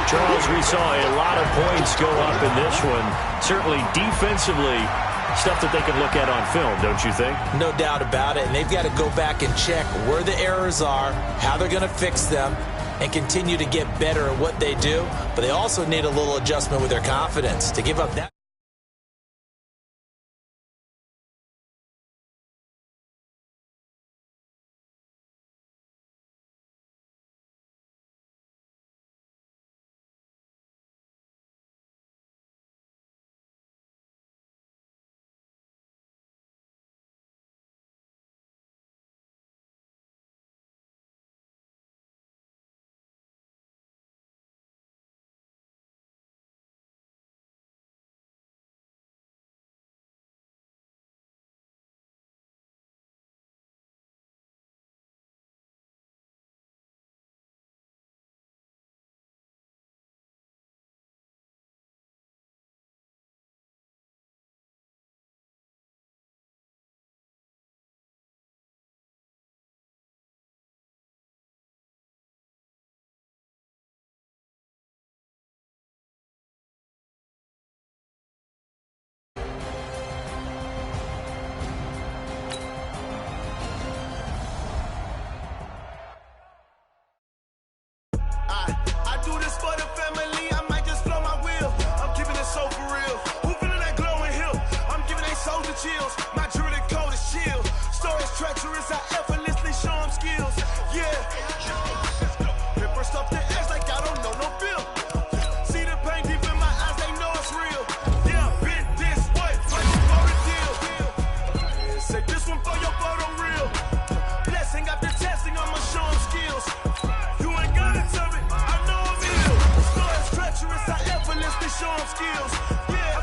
Charles, we saw a lot of points go up in this one. Certainly defensively, stuff that they can look at on film, don't you think? No doubt about it, and they've got to go back and check where the errors are, how they're going to fix them, and continue to get better at what they do. But they also need a little adjustment with their confidence to give up that. I do this for the family, I might just blow my wheel. I'm keeping it so for real. Who feeling that glowing hill? I'm giving they soldier chills. My jewelry coat is chill. Stories treacherous, I effortlessly show them skills. Yeah. Paper stuff the edge like I don't know no feel. See the pain deep in my eyes, they know it's real. Yeah, been this way, right before the deal. Say this one for your photo real. Blessing after testing, I'ma show them skills. I effortlessly show them skills. Yeah,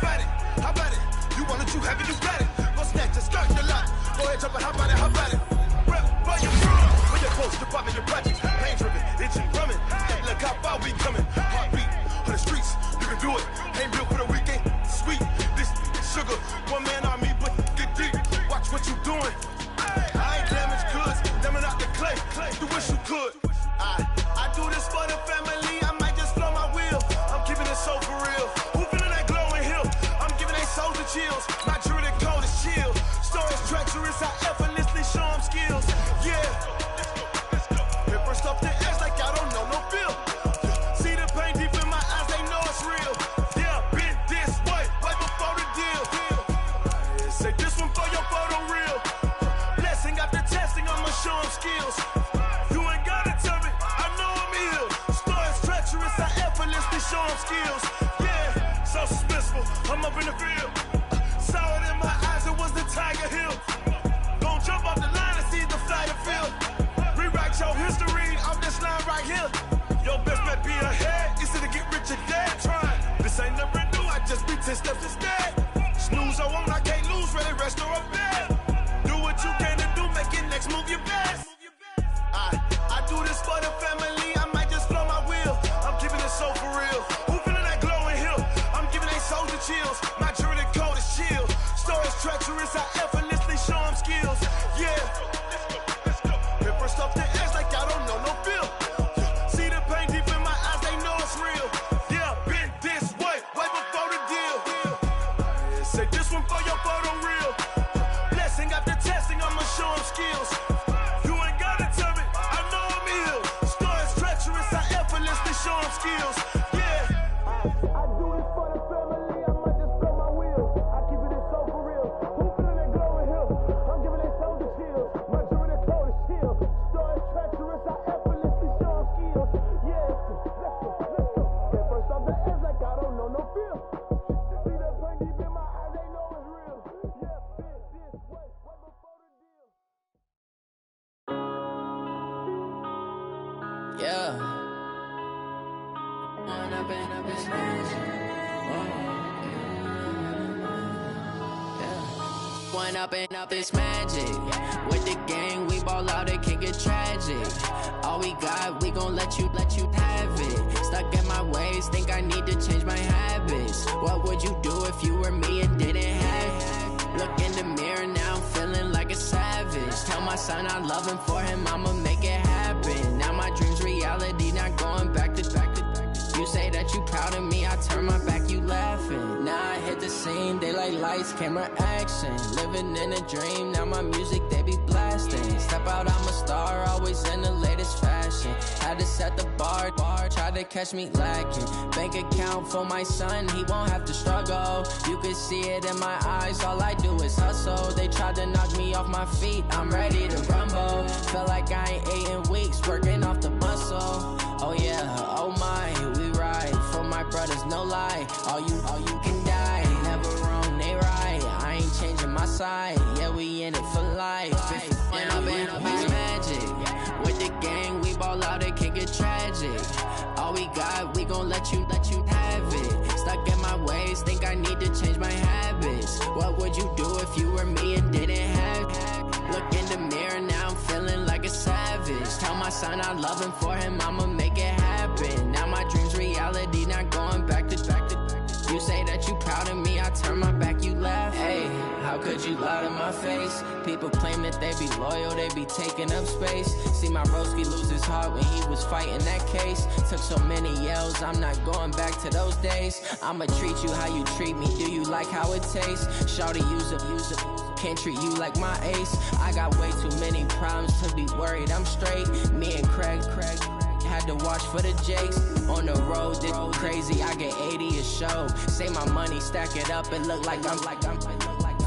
how about it? You want it, you have it, you got it. Go snatch it, start the lot. Go ahead, jump it, how about it? Rep for your crew. When you're close to popping your projects. Pain driven, itching, drumming. Look how far we coming. Heartbeat on the streets, you can do it. Ain't built for the weekend. Sweet, this sugar. One man army, but get deep. Watch what you doing. I ain't damaged goods, them out the clay. You wish you could. I do this for the family. I might just blow my wheel. I'm keeping it so for real. Who feeling that glowing hill? I'm giving they soldier chills. My jewelry coat is chill. Stories treacherous, I effortlessly show them skills. Yeah. Paper stuff the edge like I don't know no feel. See the pain deep in my eyes, they know it's real. Yeah, been this way, right before the deal. Say this one for your photo real. Blessing after testing, I'ma show them skills. You ain't gotta tell me, I know I'm ill. Stories treacherous, I effortlessly show them skills. Yeah, so suspenseful, I'm up in the field. Saw it in my eyes, it was the Tiger Hill. Gon' jump off the line and see the flight of field. Rewrite your history off this line right here. Your best bet be ahead, easy to get rich or dead trying. This ain't never new, I just be 10 steps instead. Snooze or won't, I can't lose, ready, rest or a bed. Do what you can to do, make it next move your best. I do this for the family, I might just blow my wheel. I'm keeping it so for real. Who feeling that glowing hill? I'm giving they soldier chills. My jewelry coat is chill. Stories treacherous, I effortlessly show them skills. Yeah. Paper stuff the edge like I don't know no feel. See the pain deep in my eyes, they know it's real. Yeah, been this way, right before the deal. Say this one for your photo real. Blessing after testing, I'ma show them skills. You ain't gotta tell me, I know I'm ill. Stories treacherous, I effortlessly show them skills. Yeah. I do this for the family, I might just blow my wheel. I keep it so for real. Who feeling that glowing hill? I'm giving they soldier chills. My jewelry coat is chill. Stories treacherous, I effortlessly show them skills. Yeah, let's go. Get first off the edge like I don't know no fear. Yeah. Going up and up is magic. Going up and up is magic. With the gang, we ball out, it can get tragic. All we got, we gon' let you have it. Stuck in my ways, think I need to change my habits. What would you do if you were me and didn't have it? Look in the mirror, now I'm feeling like a savage. Tell my son I love him, for him I'ma make it happen. Now my dream's reality, not going back to. You say that you proud of me, I turn my back, you laughing. Now I hit the scene, daylight lights, camera action. Living in a dream, now my music, they be blasting. Step out, I'm a star, always in the latest fashion. Had to set the bar, try to catch me lacking. Bank account for my son, he won't have to struggle. You can see it in my eyes, all I do is hustle. They tried to knock me off my feet, I'm ready to rumble. Felt like I ain't ate in weeks, working off the muscle. Oh yeah, oh my, we ride for my brothers, no lie. All you can die, never wrong, they right. I ain't changing my side, yeah, we in it for life. When up and up is magic. With the gang, we ball out, it can get tragic. All we got, we gon' let you have it. Stuck in my ways, think I need to change my habits. What would you do if you were me and didn't have it? Look in the mirror, now I'm feeling like a savage. Tell my son I love him, for him I'ma make it happen. Now my dream's reality, not going back to. You say that you proud of me, I turn my back, you laugh. Hey, how could you lie to my face? People claim that they be loyal, they be taking up space. See my broski lose his heart when he was fighting that case. Took so many yells, I'm not going back to those days. I'ma treat you how you treat me, do you like how it tastes? Shawty, use it. Can't treat you like my ace. I got way too many problems to be worried, I'm straight. Me and Craig had to watch for the Jakes. On the road, this crazy, I get 80 a show. Say my money, stack it up, it look like I'm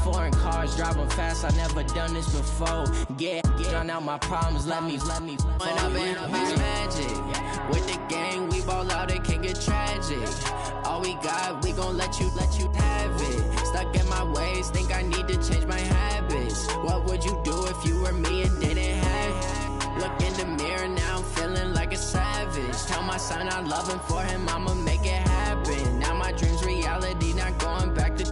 foreign cars, driving fast, I never done this before. Get drown out my problems, let me When up and up is magic. With the gang, we ball out, it can get tragic. All we got, we gon' let you have it. Stuck in my ways, think I need to change my habits. What would you do if you were me and didn't have it? Look in the mirror, now I'm feeling like a savage. Tell my son I love him, for him I'ma make it happen. Now my dream's reality, not going back to.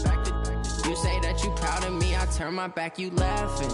You say that you proud of me, I turn my back, you laughing.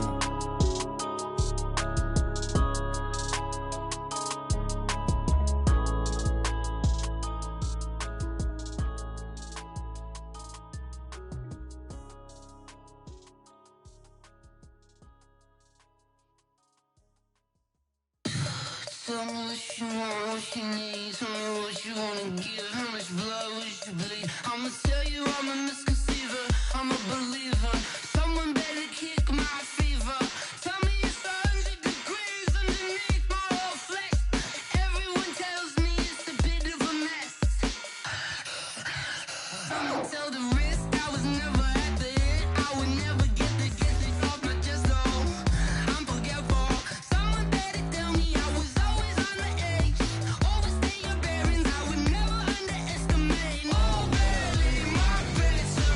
Tell me what you want, what you need. Tell me what you wanna give. How much blood would you bleed? I'ma tell you I'm a misconceiver. I'm a believer. Someone better kick my fever. Tell me it's 100 degrees underneath my whole flesh. Everyone tells me it's a bit of a mess. I'ma tell the risk I was never at the end. I would never get this off my chest though. I'm forgetful. Someone better tell me I was always on the edge. Overstay your bearings, I would never underestimate. Oh, barely my best.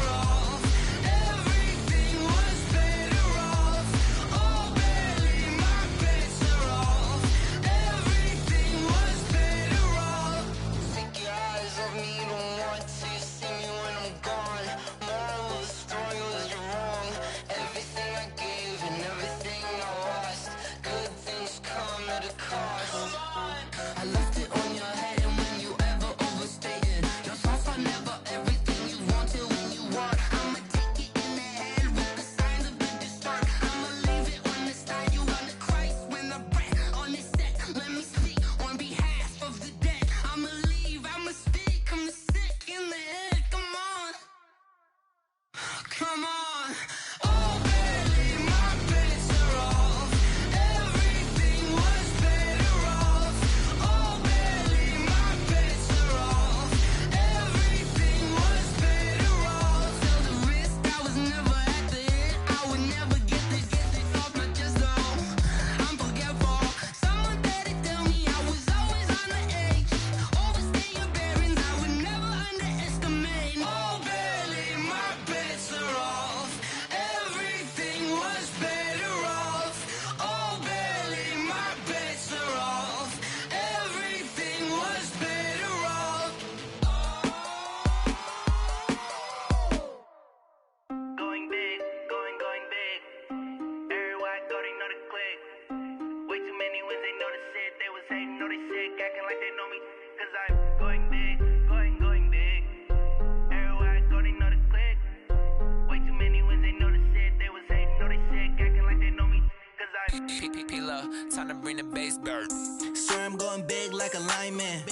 time to bring the bass bird. Swear I'm going big like a lineman.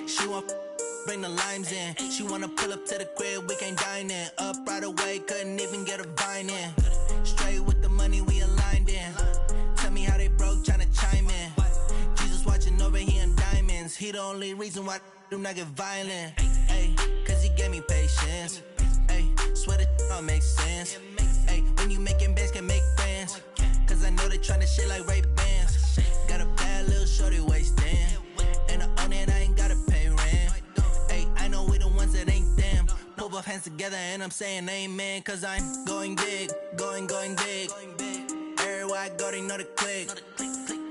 She want bring the limes in. She wanna pull up to the crib, we can't dine in. Up right away, couldn't even get a vine in. Straight with the money we aligned in. Tell me how they broke, tryna chime in. Jesus watching over, he in diamonds. He the only reason why I do not get violent. Ay, cause he gave me patience. Ay, swear that all makes sense. Ay, when you making bands, can make friends. Cause I know they tryna shit like Ray-Bans. Got a bad little shorty wasting. And I own it, I ain't gotta pay rent. Ay, I know we the ones that ain't them. Pull both hands together and I'm saying amen. Cause I'm going big, going big. Everywhere I go, they know the click.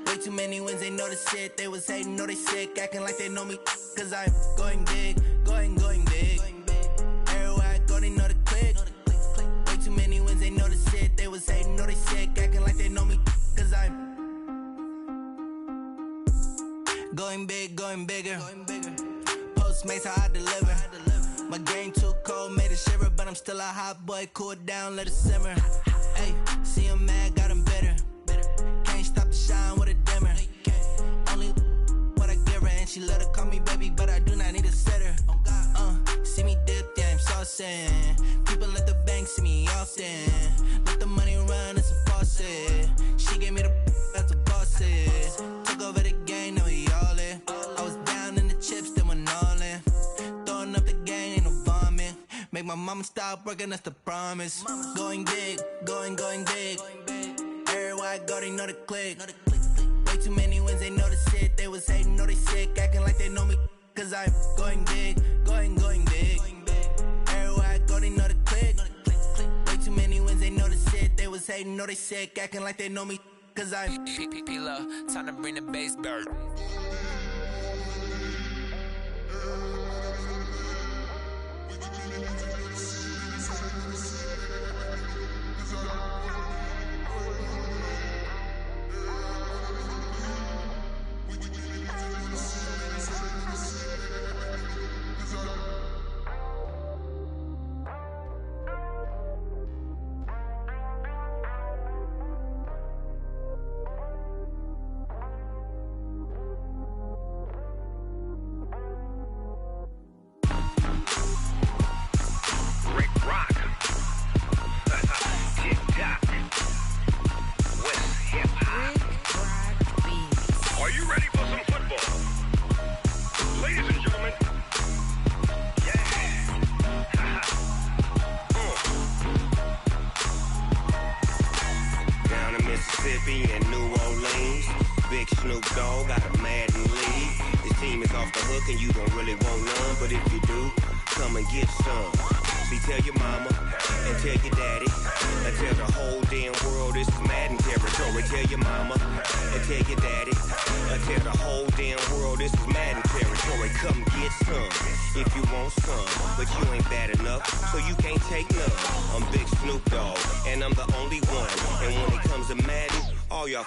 Way too many wins, they know the shit. They was hating, know they sick, acting like they know me. Cause I'm going big, going big. Everywhere I go, they know the click. Way too many wins, they know the shit. They was hating, know they sick, acting like they know me. Cause I'm going big, going bigger. Postmates, how I deliver. My game too cold, made it shiver. But I'm still a hot boy, cool it down, let it simmer. Hey, see him mad, got him bitter. Can't stop the shine with a dimmer. Only what I give her, and she let her call me baby, but I do not need a sitter. See me dip, yeah, I'm saucing. People at the bank see me often. Let the money run, it's a faucet. She gave me the that's a bosses. Took over the game, now we all in. I was down in the chips, then went all in. Throwing up the game, ain't no vomit. Make my mama stop working, that's the promise. Going big, going big. Everywhere I go, they know the click. Way too many wins, they know the shit. They was hating, know they sick, acting like they know me. Cause I'm going big, going big. Everywhere I go, they know the click. Way too many wins, they know the shit. They was hating, know they sick, acting like they know me. Cause I'm P-P-P-Love, time to bring the bass bird.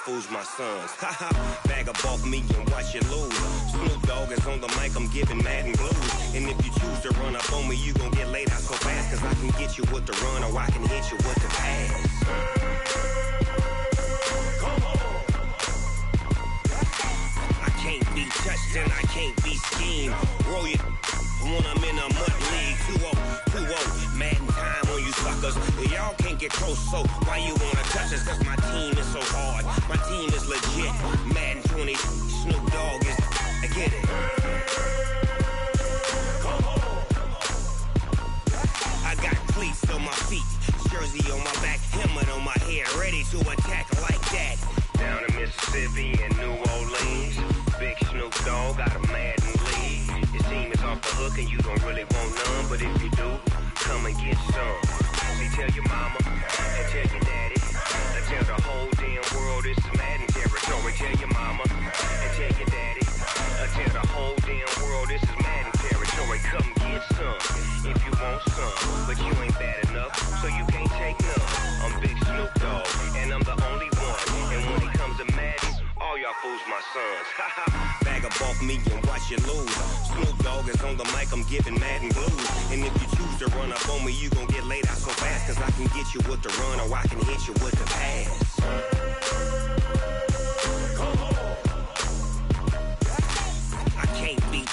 Fools my sons. Haha, bag up off me and watch you lose. Snoop Dogg is on the mic, I'm giving Madden blues. And if you choose to run up on me, you gon' get laid out so fast. Cause I can get you with the run or I can hit you with the pass. Come on. I can't be touched and I can't be schemed. Roll you when I'm in a mud league. 2-0, Madden time on you suckers. Y'all can't get close, so why you wanna touch us? Cause my team is so hard. My team is legit. Madden 20, Snoop Dogg is. I get it. Come on. I got cleats on my feet, jersey on my back, helmet on my head, ready to attack like that. Down in Mississippi and New Orleans, big Snoop Dogg got a Madden lead. Your team is off the hook and you don't really want none, but if you do, come and get some. See, tell your mama and tell your daddy. And tell the whole damn world this is Madden territory. Tell your mama and tell your daddy. And tell the whole damn world this is Madden territory. Come get some if you want some, but you ain't bad enough, so you can't take none. I'm Big Snoop Dogg, and I'm the only one. And when it comes to Madden, all y'all fools my sons. Bag up off me and watch you lose. Snoop Dogg is on the mic, I'm giving Madden blues. And if you choose to run up on me, you gon' get laid out so fast. Cause I can get you with the run or I can hit you with the pass. Come on.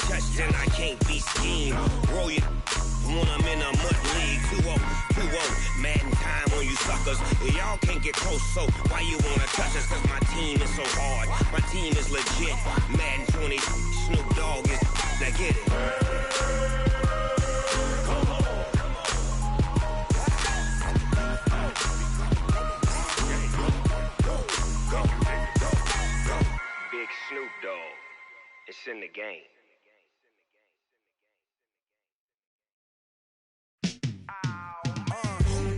touched, then I can't be schemed. Roll your when I'm in a mud league. 2-0, mad in time on you suckers. Y'all can't get close, so why you wanna touch us? Cause my team is so hard. My team is legit. Madden 20, Snoop Dogg is. Now get it. Big Snoop Dogg. It's in the game.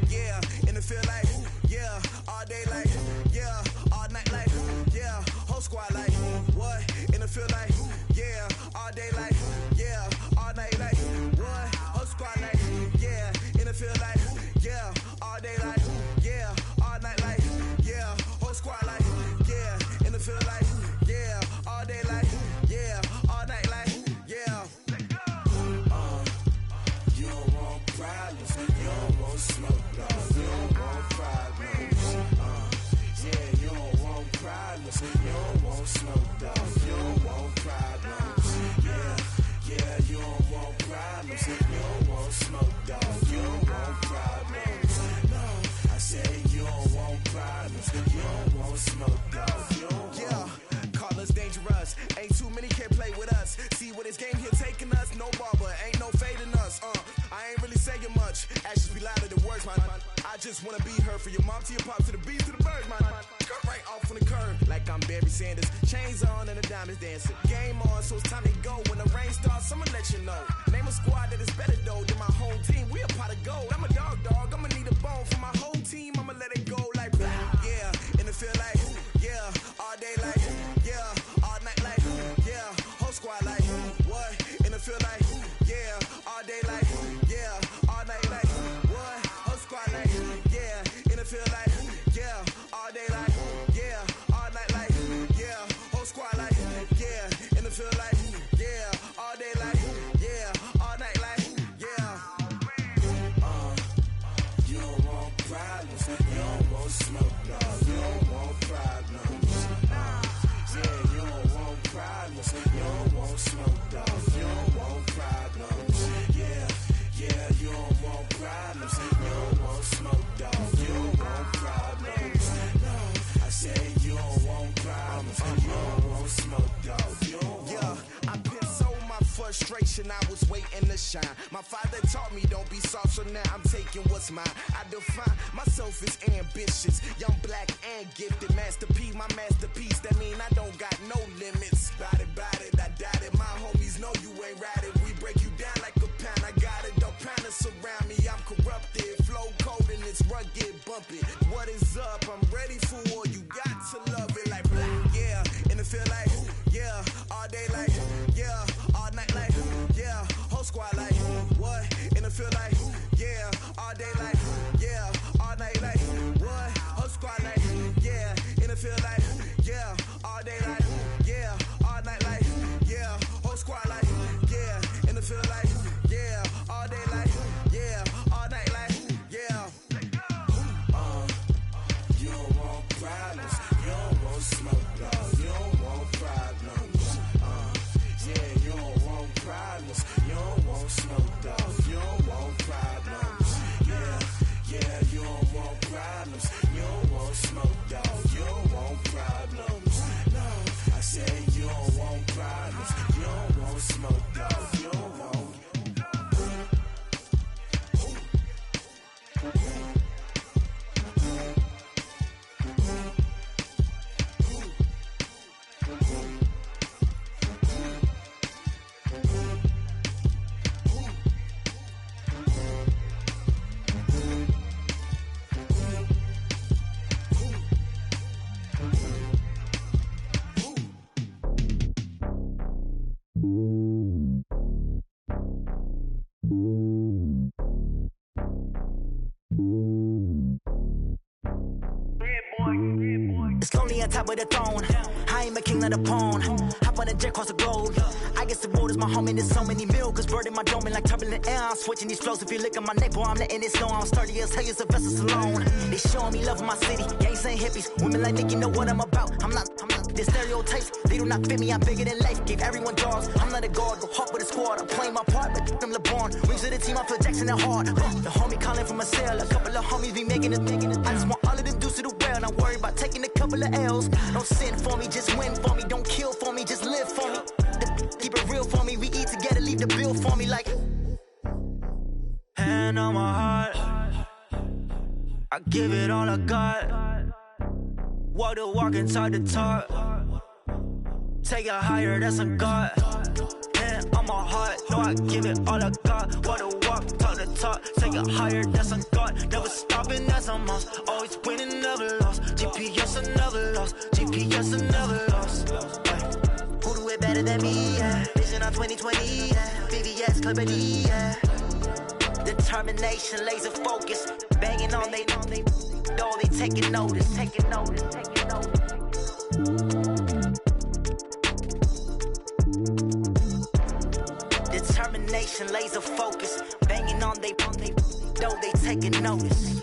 Yeah, and it feel like, yeah, all day like, yeah, all night like, yeah, whole squad like, what? And it feel like, yeah, all day like, yeah, all night like, what? Whole squad like, yeah, and it feel like, yeah, all day like, yeah, all night like, yeah, whole squad like, yeah, and it feel like, yeah, all day like, yeah, all night like, yeah. You don't want problems, you don't want smoke, dog. You don't want problems. Yeah, you don't want problems, you don't want smoke, dog. You don't want problems. Yeah, you don't want problems, you don't want smoke, dog. You don't want problems. No, I said you don't want problems, you don't want smoke, dog. You don't want. Call us dangerous. Ain't too many can play with us. See what this game here taking us. No barber, ain't no fading us. I ain't really saying much. Actions be louder than words, man. I just wanna be heard. For your mom to your pop to the beat to the birds, man. Cut right off on the curb like I'm Barry Sanders. Chains on and the diamonds dancing. Game on, so it's time to go. When the rain starts, I'ma let you know. Name a squad that is better though than my home team. We a pot of gold. I'm a dog. I'ma need a bone for my whole team. I'ma let it go like blah. Yeah, and it feel like, yeah, all day like, yeah, all night like, yeah, whole squad like, what? And it feel like, yeah, all day like, yeah, all night like, what? Whole squad like, yeah, and it feel like, yeah, all day like, yeah, all night like, yeah, whole squad like, yeah, and it feel like, yeah, all day like, yeah, all night like, yeah. You don't want problems, you don't want smoke, dog. You don't want problems. Yeah, you don't want problems, you don't want smoke, dog. You don't want problems. Yeah, you don't want problems, you don't want smoke, dog. You don't want problems. No, I said you don't want problems, you don't want smoke, dog. You don't want. Yeah, I've been so my frustration, I was waiting to shine. My father taught me don't be soft, so now I'm taking what's mine. I define myself as ambitious, young, black, and gifted. Master P, my masterpiece, that mean I don't got no limits. Bout it, I doubt it. My homies know you ain't ride it. We break you down like a pound. I got it, don't pound to surround me. I'm corrupted, flow cold and it's rugged, bumpy. What is up? I'm ready for war. You got to love it like blah. Yeah, and it feel like, yeah, all day like, yeah, all night like, yeah, whole squad like, what? And it feel like, yeah, all day like, yeah, all night like, what? Whole squad like, yeah, and it feel like, yeah, all day like, yeah, all night like, yeah, whole squad like, yeah, and it feel like, yeah, all day like, yeah, all night like, yeah. You don't want problems, you don't want smoke, dog. You don't want problems. Yeah, you don't want problems, you don't want smoke, dog. You don't want problems. Yeah, you don't want problems, you don't want smoke, dog. You don't want problems. No, I said you don't want problems, you don't want smoke, dog. You don't want. It's lonely on top of the throne. I ain't a king of the pawn. Hop on a jet across the globe. I guess the road is my home and there's so many milkers burning my dome like turbulent air. I'm switching these flows. If you look at my neck, boy, I'm letting it snow. I'm sturdy as hell as a vessel alone. They showing me love in my city. Gangs ain't hippies. Women like Nicky know what I'm about. I'm not The stereotypes, they do not fit me, I'm bigger than life. Gave everyone jaws, I'm not a guard, go hard with a squad. I'm playing my part, but I'm LeBron. Wings of the team, I feel Jackson and hard. The homie calling from a cell, a couple of homies be making it. I just want all of them dudes to the well, not worry about taking a couple of L's. Don't sin for me, just win for me. Don't kill for me, just live for me. Keep it real for me, we eat together, leave the bill for me like. Hand on my heart, I give it all I got. Walk the walk inside the talk. Take it higher, that's a God. Hand on my heart, no, I give it all I got. Walk the walk, talk the talk. Take it higher, that's a God. Never stopping, that's a must. Always winning, never lost. GPS, I never lost. GPS, I never lost. Who do it better than me, yeah? Vision on 2020, yeah. VVS, company, yeah. Determination, laser focus. Banging on they door, they taking notice. Determination, laser focus. Banging on they door, they taking notice.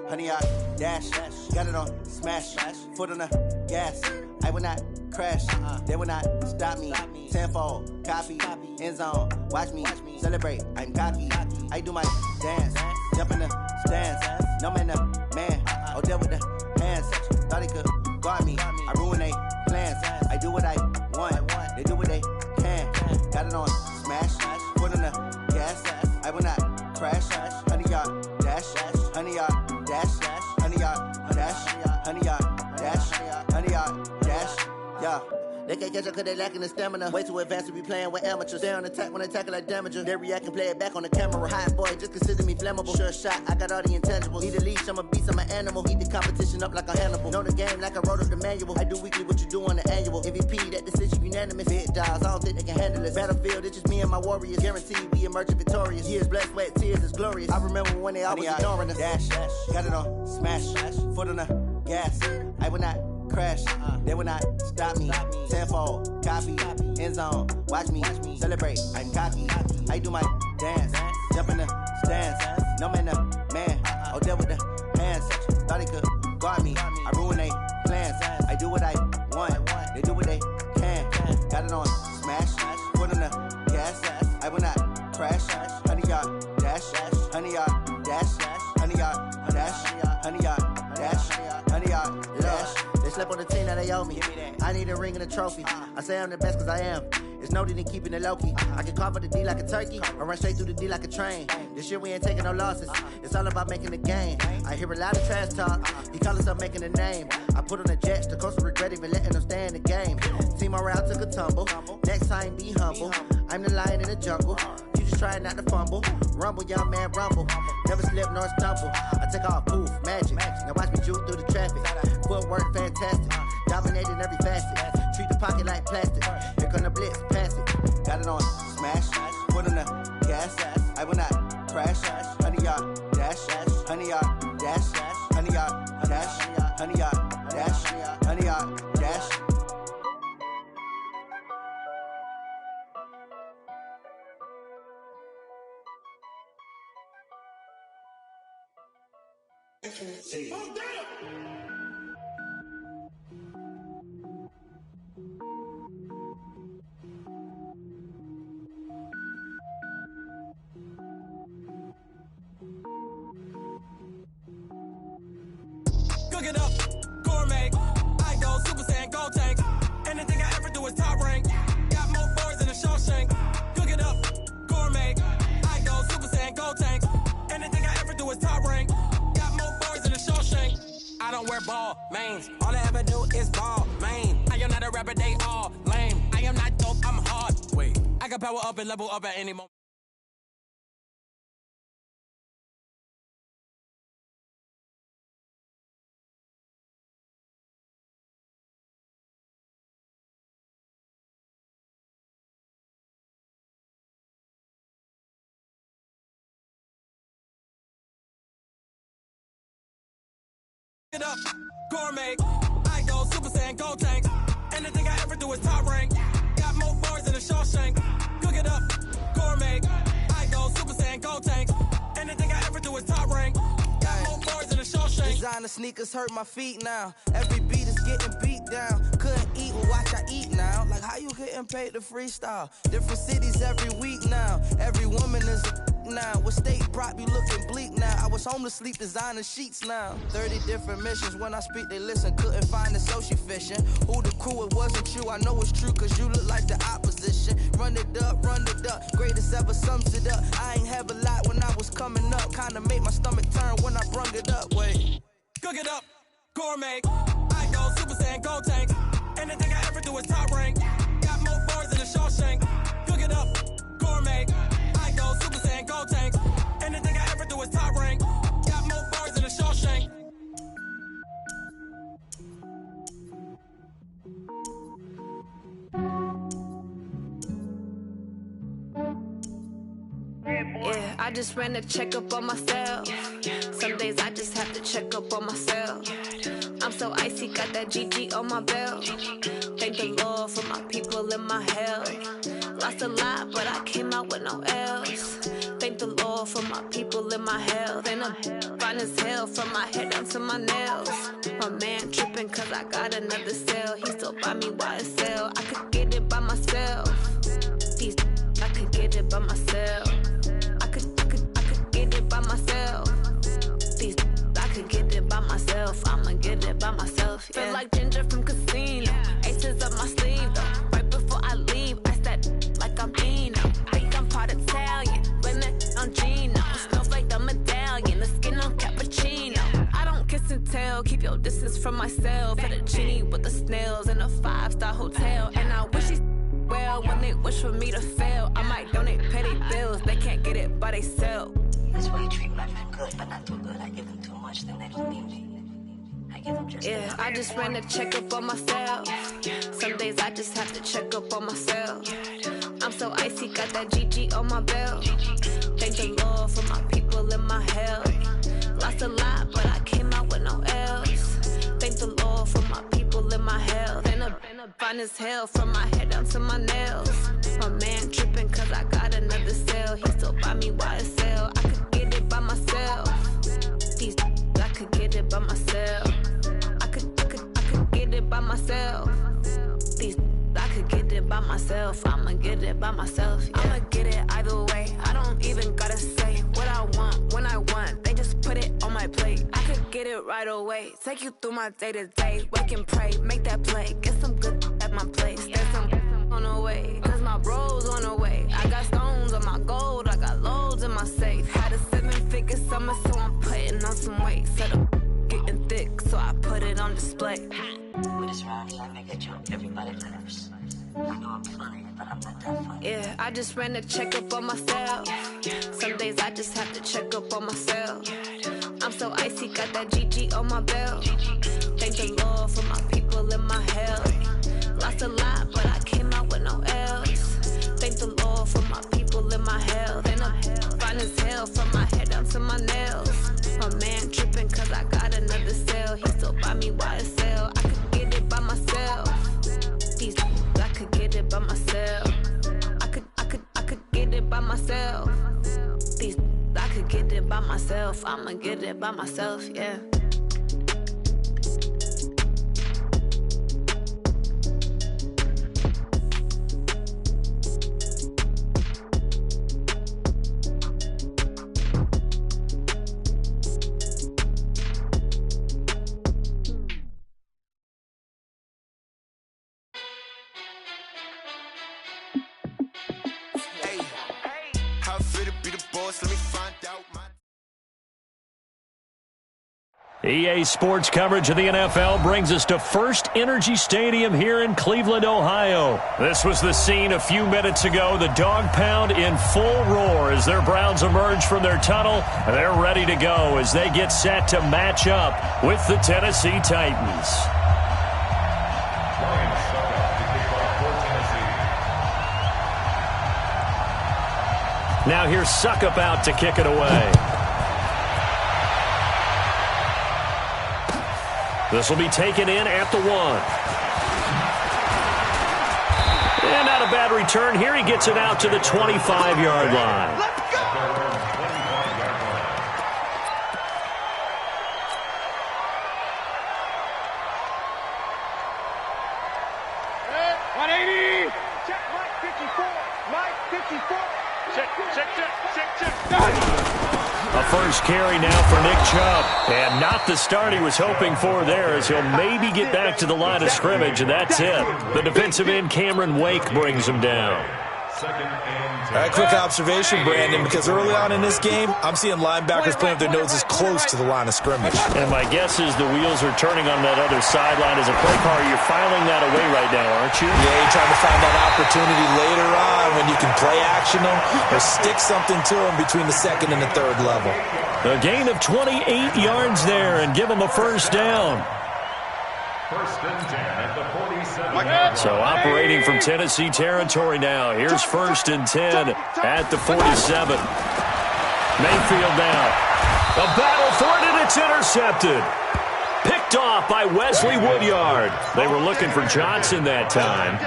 Honey, I dash, got it on smash, foot on the gas. I will not crash, they will not stop me. Tenfold, copy, end zone, watch me celebrate. I'm cocky, I do my dance, jump in the stands. No man, man, oh, deal with the hands. Thought he could guard me, I ruin they plans. I do what I want, they do what they can. Got it on smash, foot on the gas. I will not crash, honey, y'all dash, honey, y'all dash, honey, y'all dash, honey, y'all dash, honey, y'all dash, yeah. They can't catch up cause they lacking the stamina. Way too advanced to be playing with amateurs. Stay on attack when I tackle like damager. They react and play it back on the camera. Hot boy, just consider me flammable. Sure shot, I got all the intangibles. Need a leash, I'm a beast, I'm an animal. Eat the competition up like a Hannibal. Know the game like I wrote up the manual. I do weekly what you do on the annual. MVP, that decision unanimous. Big dials, I don't think they can handle this. Battlefield, it's just me and my warriors. Guaranteed we emerging victorious. Years, blood, sweat, tears, it's glorious. I remember when they always ignoring us. Dash, got it on smash, foot on the gas. I will not crash, they will not stop me. Tenfold, copy, end zone, watch me celebrate. I'm cocky, I do my dance, jump in the stands. No man, man, oh, deal with the hands. Thought he could guard me, I ruin they plans. I do what I want, they do what they can. Got it on smash, foot on the gas. I will not crash, honey, y'all dash, honey, y'all dash, honey, y'all dash, honey, y'all dash, honey, y'all dash. They slept on the team that they owe me. I need a ring and a trophy. I say I'm the best cause I am. It's no need in keeping it low-key. I can carve up the D like a turkey or run straight through the D like a train. This year we ain't taking no losses. It's all about making the game. I hear a lot of trash talk. He call himself making a name. I put on the Jets. The coach will regret even letting them stay in the game. Team morale took a tumble. Next time be humble. I'm the lion in the jungle. You just trying not to fumble. Rumble, young man, rumble. Never slip nor stumble. I take off, poof, magic. Now watch me juke through the traffic. Footwork fantastic. Dominating every facet. Treat the pocket like plastic. Here come the blitz, pass it. Got it on smash. Foot on the gas. I will not crash. Honey, y'all dash. Honey, y'all dash. Honey, y'all dash. Honey, y'all dash. Honey, y'all dash. Cook it up, gourmet. I go Super Saiyan, gold tank. Anything I ever do is top rank. Got more boards than a Shawshank. Cook it up, gourmet. I go Super Saiyan, gold tank. Anything I ever do is top rank. Got more boards than a Shawshank. I don't wear ball mains. All I ever do is ball main. I am not a rapper, they all lame. I am not dope, I'm hard. Wait, I can power up and level up at any moment. It up, gourmet. I go Super Saiyan, gold tank. Anything I ever do is top rank. Got more bars than a Shawshank. Cook it up, sneakers hurt my feet now. Every beat is getting beat down. Couldn't eat, well watch I eat now. Like how you getting paid to freestyle? Different cities every week now. Every woman is a now. With state prop, you looking bleak now. I was home to sleep, designer sheets now. 30 different missions. When I speak, they listen. Couldn't find it, so she fishing. Who the crew, it wasn't you. I know it's true, cause you look like the opposition. Run it up, greatest ever sums it up. I ain't have a lot when I was coming up. Kinda made my stomach turn when I brung it up. Wait. Cook it up, gourmet. I go Super Saiyan, go tank. Anything I ever do is top rank. Got more bars than a Shawshank. Cook it up, gourmet. I go Super Saiyan, go tank. Anything I ever do is top rank. Got more bars than a Shawshank. Yeah, I just ran a checkup on myself. Some days I just have to check up on myself. I'm so icy, got that GG on my belt. Thank the Lord for my people in my health. Lost a lot, but I came out with no L's. Thank the Lord for my people in my health. And I'm fine as hell from my head down to my nails. My man tripping cause I got another cell. He still buy me YSL. I could get it by myself. These I could get it by myself. I could get it by myself. These I could get it by myself. I'ma get it by myself. Yeah. Feel like Ginger from Casino. Aces up my sleeve though. Right before I leave, I start like I'm Eno. Think I'm part Italian. Blame it on Gino. Snowflake the medallion. The skin on cappuccino. I don't kiss and tell. Keep your distance from myself. Fettuccine with the snails in a 5-star hotel. And I wish he's well when they wish for me to fail. I might donate petty bills. They can't get it by themselves. That's why you treat my men good, but not too good. I give them too much, then they don't need me. I give them just yeah, I just ran a checkup on myself. Some days I just have to check up on myself. I'm so icy, got that GG on my belt. Thank the Lord for my people in my health. Lost a lot, but I came out with no L's. Thank the Lord for my people in my health. And I'm fine as hell from my head down to my nails. My man tripping cause I got another cell. He still buy me YSL. I could get it by myself. These I could get it by myself. I could get it by myself. These I could get it by myself. I'ma get it by myself. Yeah. I'ma get it either way. I don't even gotta say what I want when I want. They just put it on my plate. I could get it right away. Take you through my day to day. Wake and pray, make that play. Get some good at my place. There's some on the way. Cause my bro's on the way. I got stones on my gold. I got loads in my safe. Had a 7-figure summer, so I'm putting on some weight. Set up getting thick, so I put it on display. With this round, I make it jump everybody lives. I know I'm funny, but I'm not that funny. Yeah, I just ran a checkup on myself. Some days I just have to check up on myself. I'm so icy, got that GG on my belt. Thank the Lord for my people in my health. Lost a lot, but I came out with no L's. Thank the Lord for my people in my health. And I'm fine as hell from my head down to my nails. My man tripping cause I got another cell. He still buy me YSL. I could get it by myself. These I could get it by myself. I could get it by myself. These I could get it by myself. I'ma get it by myself, yeah. EA Sports coverage of the NFL brings us to First Energy Stadium here in Cleveland, Ohio. This was the scene a few minutes ago. The dog pound in full roar as their Browns emerge from their tunnel. They're ready to go as they get set to match up with the Tennessee Titans. Now here's Suckup out to kick it away. This will be taken in at the 1. And not a bad return here. He gets it out to the 25-yard line. Let's go! 180. Check, Mike 54. Mike 54. Check. A first carry now for Nick Chubb. And not the start he was hoping for there, as he'll maybe get back to the line of scrimmage, and that's it. The defensive end, Cameron Wake, brings him down. All right, quick observation, Brandon, because early on in this game, I'm seeing linebackers playing with their noses close to the line of scrimmage. And my guess is the wheels are turning on that other sideline. As a play caller, you're filing that away right now, aren't you? Yeah, you're trying to find that opportunity later on when you can play action them or stick something to them between the second and the third level. A gain of 28 yards there and give them a first down. First and 10 at the 47. So operating from Tennessee territory now. Here's first and 10 at the 47. Mayfield now. A battle for it, and it's intercepted. Picked off by Wesley Woodyard. They were looking for Johnson that time.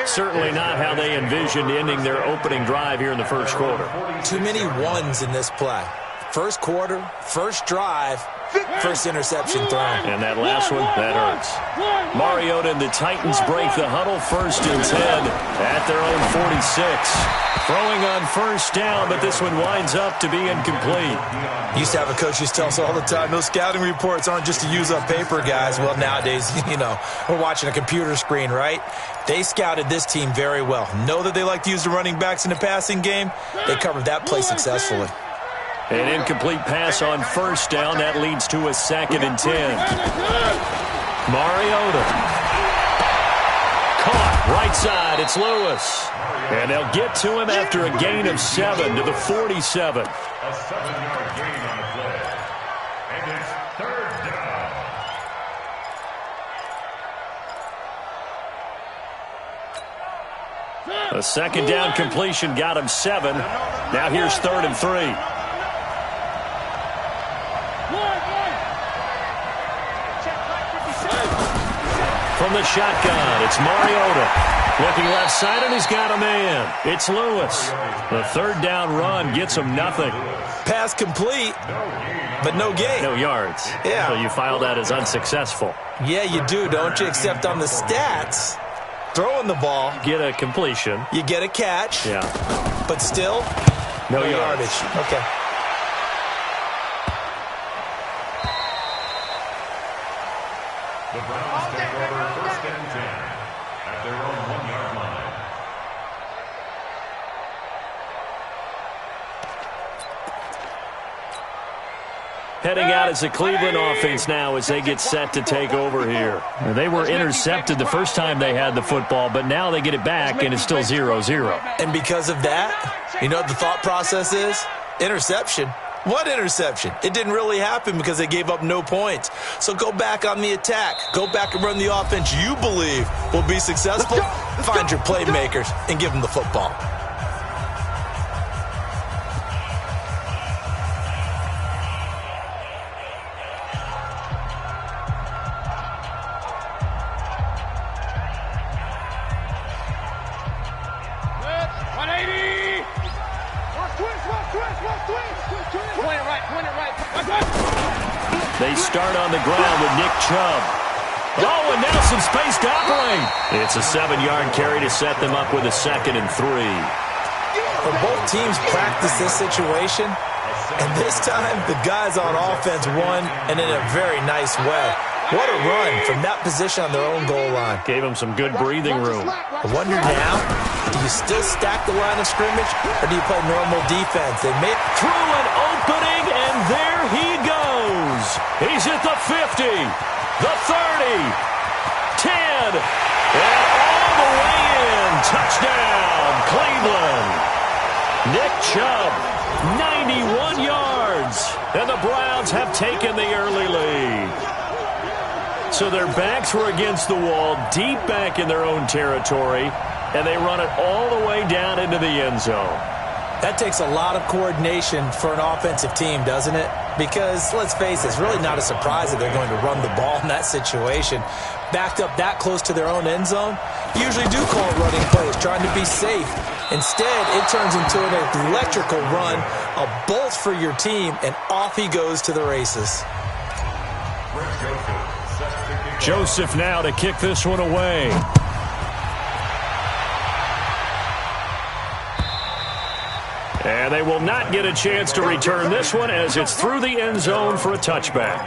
Certainly not how they envisioned ending their opening drive here in the first quarter. Too many ones in this play. First quarter, first drive, first interception thrown. And that last one, that hurts. Mariota and the Titans break the huddle, first and 10 at their own 46. Throwing on first down, but this one winds up to be incomplete. Used to have a coach used to tell us all the time, those scouting reports aren't just to use up paper, guys. Well, nowadays, we're watching a computer screen, right? They scouted this team very well. Know that they like to use the running backs in the passing game. They covered that play successfully. An incomplete pass on first down. That leads to a second and 10. Mariota. Caught right side. It's Lewis. And they'll get to him after a gain of 7 to the 47. A 7-yard gain on the play. And it's third down. A second down completion got him 7. Now here's third and 3. From the shotgun, it's Mariota. Looking left side, and he's got a man. It's Lewis. The third down run gets him nothing. Pass complete, but no gain. No yards. Yeah. So you file that as unsuccessful. Yeah, you do, don't you? Except on the stats, throwing the ball. Get a completion. You get a catch. Yeah. But still, no yardage. Okay. The Browns take over first and 10 at their own 1-yard line. Heading out is the Cleveland offense now as they get set to take over here. They were intercepted the first time they had the football, but now they get it back, and it's still 0-0. And because of that, you know what the thought process is? Interception. What interception? It didn't really happen because they gave up no points. So go back on the attack. Go back and run the offense you believe will be successful. Find your playmakers and give them the football. They start on the ground with Nick Chubb. Oh, and now some space to operate. It's a 7-yard carry to set them up with a second and 3. Well, both teams practice this situation, and this time the guys on offense won, and in a very nice way. What a run from that position on their own goal line. Gave them some good breathing room. I wonder now, do you still stack the line of scrimmage, or do you play normal defense? They made through an opening, and there he goes. He's at the 50, the 30, 10, and all the way in. Touchdown, Cleveland. Nick Chubb, 91 yards, and the Browns have taken the early lead. So their backs were against the wall, deep back in their own territory, and they run it all the way down into the end zone. That takes a lot of coordination for an offensive team, doesn't it? Because, let's face it, it's really not a surprise that they're going to run the ball in that situation. Backed up that close to their own end zone, usually do call running plays, trying to be safe. Instead, it turns into an electrical run, a bolt for your team, and off he goes to the races. Joseph now to kick this one away. And they will not get a chance to return this one as it's through the end zone for a touchback.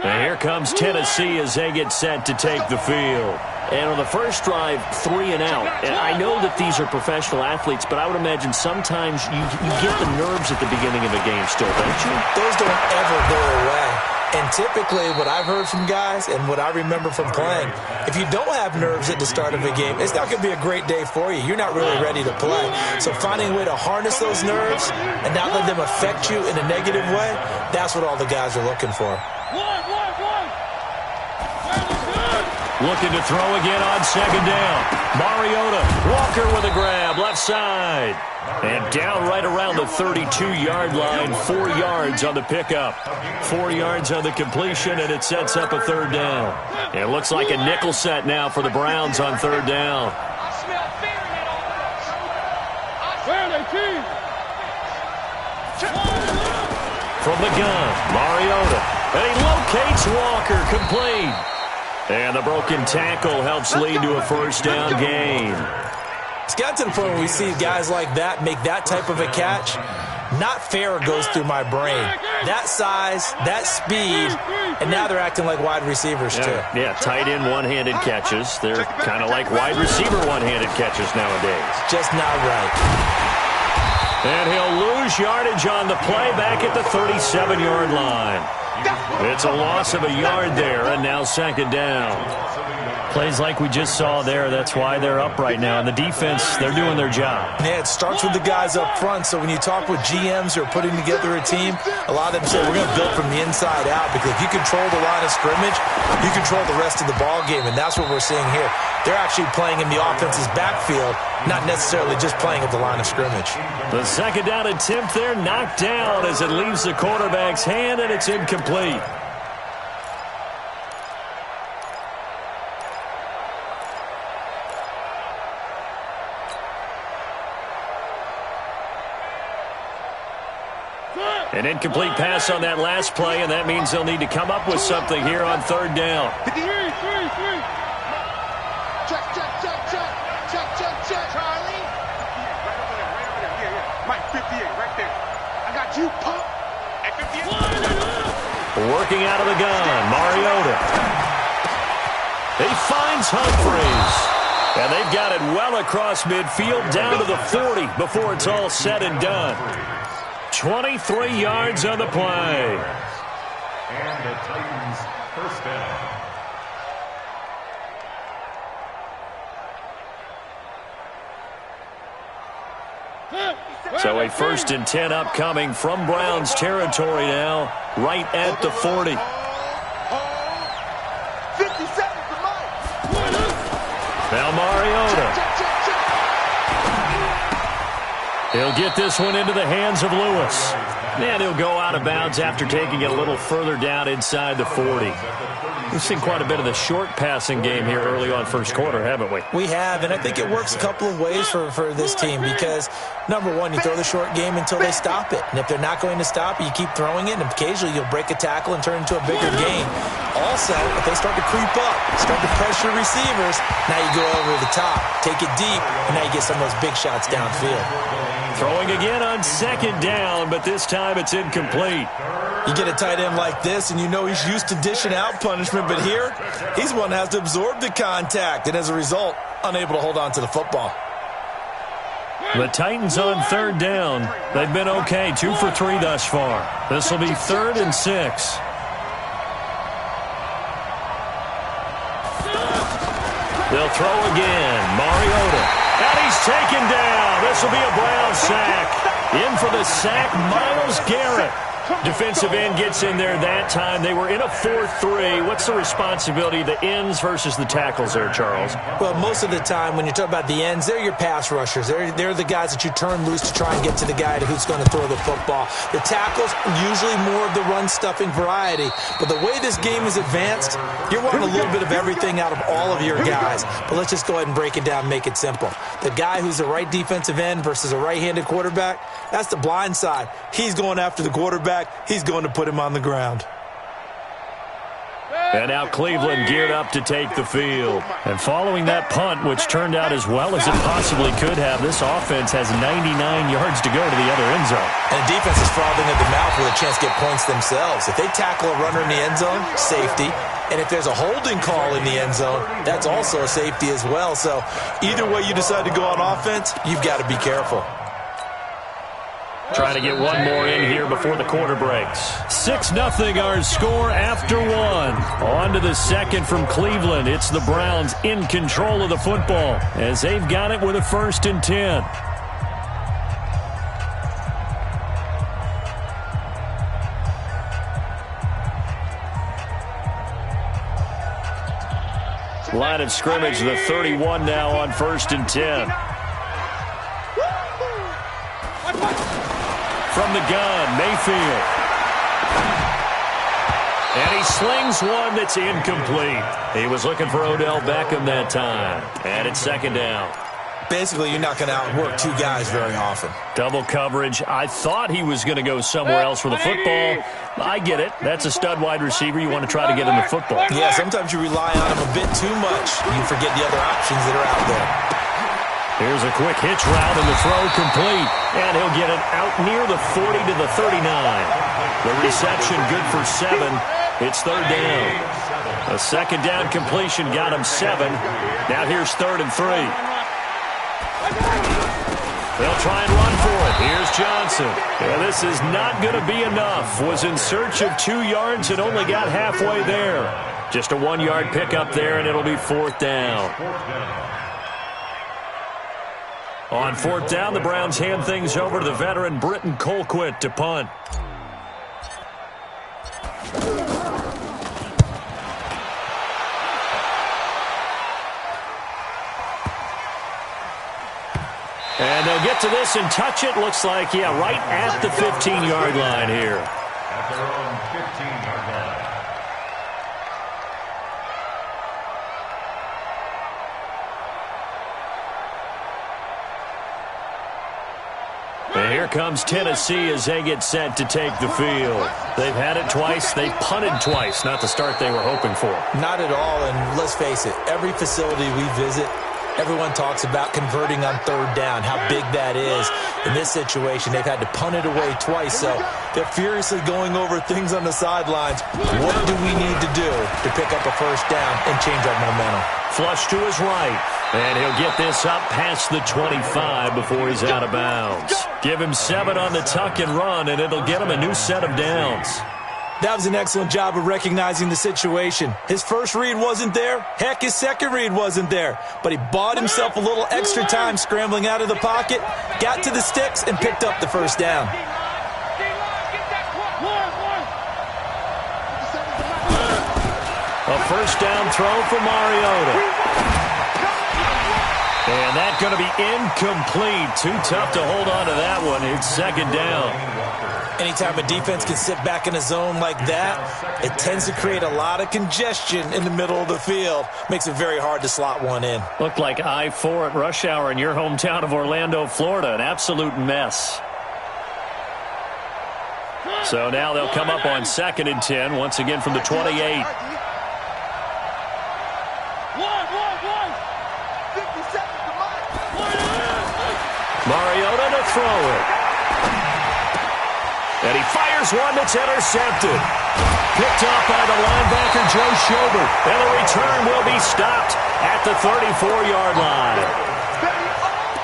And here comes Tennessee as they get set to take the field. And on the first drive, 3 and out. And I know that these are professional athletes, but I would imagine sometimes you get the nerves at the beginning of a game still, don't you? Those don't ever go away. And typically what I've heard from guys and what I remember from playing, if you don't have nerves at the start of a game, it's not going to be a great day for you. You're not really ready to play. So finding a way to harness those nerves and not let them affect you in a negative way, that's what all the guys are looking for. Looking to throw again on second down. Mariota, Walker with a grab, left side. And down right around the 32-yard line, 4 yards on the pickup. 4 yards on the completion, and it sets up a third down. It looks like a nickel set now for the Browns on third down. From the gun, Mariota. And he locates Walker, complete. And the broken tackle helps lead to a first down gain. It's got to the point where we see guys like that make that type of a catch. Not fair goes through my brain. That size, that speed, and now they're acting like wide receivers too. Yeah, tight end one-handed catches. They're kind of like wide receiver one-handed catches nowadays. Just not right. And he'll lose yardage on the play back at the 37-yard line. It's a loss of a yard there, and now second down. Plays like we just saw there, that's why they're up right now. And the defense, they're doing their job. Yeah, it starts with the guys up front. So when you talk with GMs who are putting together a team, a lot of them say we're going to build from the inside out, because if you control the line of scrimmage, you control the rest of the ball game, and that's what we're seeing here. They're actually playing in the offense's backfield, not necessarily just playing at the line of scrimmage. The second down attempt there knocked down as it leaves the quarterback's hand, and it's incomplete. An incomplete pass on that last play, and that means they'll need to come up with something here on third down. Check, Charlie. Right over there. Yeah. Mike, 58, right there. I got you, pump. At 58. Working out of the gun, Mariota. He finds Humphreys. And they've got it well across midfield, down to the 40 before it's all said and done. 23 yards on the play. And the Titans first down. So a 1st and 10 upcoming from Browns territory now, right at the 40. 50 seconds to Mike. Now Mariota. He'll get this one into the hands of Lewis. And he'll go out of bounds after taking it a little further down inside the 40. We've seen quite a bit of the short passing game here early on first quarter, haven't we? We have, and I think it works a couple of ways for this team because, number one, you throw the short game until they stop it. And if they're not going to stop it, you keep throwing it, and occasionally you'll break a tackle and turn into a bigger gain. Also, if they start to creep up, start to pressure receivers, now you go over the top, take it deep, and now you get some of those big shots downfield. Throwing again on second down, but this time it's incomplete. You get a tight end like this, and you know he's used to dishing out punishment, but here, he's one that has to absorb the contact, and as a result, unable to hold on to the football. The Titans on third down. They've been okay, 2 for 3 thus far. This will be 3rd and 6. They'll throw again. Mariota. And he's taken down. This will be a Brown sack. In for the sack, Myles Garrett. Defensive end gets in there that time. They were in a 4-3. What's the responsibility of the ends versus the tackles there, Charles? Well, most of the time when you talk about the ends, they're your pass rushers. They're the guys that you turn loose to try and get to the guy who's going to throw the football. The tackles, usually more of the run-stuffing variety. But the way this game is advanced, you're wanting a little bit of everything out of all of your guys. But let's just go ahead and break it down and make it simple. The guy who's the right defensive end versus a right-handed quarterback, that's the blind side. He's going after the quarterback. He's going to put him on the ground. And now Cleveland geared up to take the field. And following that punt, which turned out as well as it possibly could have, this offense has 99 yards to go to the other end zone. And the defense is frothing at the mouth with a chance to get points themselves. If they tackle a runner in the end zone, safety. And if there's a holding call in the end zone, that's also a safety as well. So either way you decide to go on offense, you've got to be careful. Trying to get one more in here before the quarter breaks. 6-0 our score after one. On to the second from Cleveland. It's the Browns in control of the football as they've got it with a 1st and 10. Line of scrimmage, the 31 now on 1st and 10. From the gun, Mayfield. And he slings one that's incomplete. He was looking for Odell Beckham that time. And it's 2nd down. Basically, you're not going to outwork two guys very often. Double coverage. I thought he was going to go somewhere else for the football. I get it. That's a stud wide receiver. You want to try to get him the football. Yeah, sometimes you rely on him a bit too much. You forget the other options that are out there. Here's a quick hitch route and the throw complete. And he'll get it out near the 40 to the 39. The reception good for 7. It's 3rd down. A 2nd down completion got him 7. Now here's 3rd and 3. They'll try and run for it. Here's Johnson. Yeah, this is not going to be enough. Was in search of 2 yards and only got halfway there. Just a 1-yard pickup there, and it'll be 4th down. On 4th down, the Browns hand things over to the veteran Britton Colquitt to punt. And they'll get to this and touch it. Looks like, yeah, right at the 15-yard line here. At their own 15-yard line. And here comes Tennessee as they get set to take the field. They've had it twice. They've punted twice. Not the start they were hoping for. Not at all, and let's face it, every facility we visit, everyone talks about converting on 3rd down, how big that is. In this situation, they've had to punt it away twice, so they're furiously going over things on the sidelines. What do we need to do to pick up a 1st down and change our momentum? Flush to his right, and he'll get this up past the 25 before he's out of bounds. Give him 7 on the tuck and run, and it'll get him a new set of downs. That was an excellent job of recognizing the situation. His first read wasn't there. Heck, his second read wasn't there. But he bought himself a little extra time scrambling out of the pocket, got to the sticks, and picked up the 1st down. A 1st down throw for Mariota. And that's going to be incomplete. Too tough to hold on to that one. It's 2nd down. Anytime a defense can sit back in a zone like that, it tends to create a lot of congestion in the middle of the field. Makes it very hard to slot one in. Looked like I-4 at rush hour in your hometown of Orlando, Florida. An absolute mess. So now they'll come up on 2nd and 10, once again from the 28. Mariota to throw it. And he fires one that's intercepted. Picked off by the linebacker, Joe Schobert. And the return will be stopped at the 34-yard line.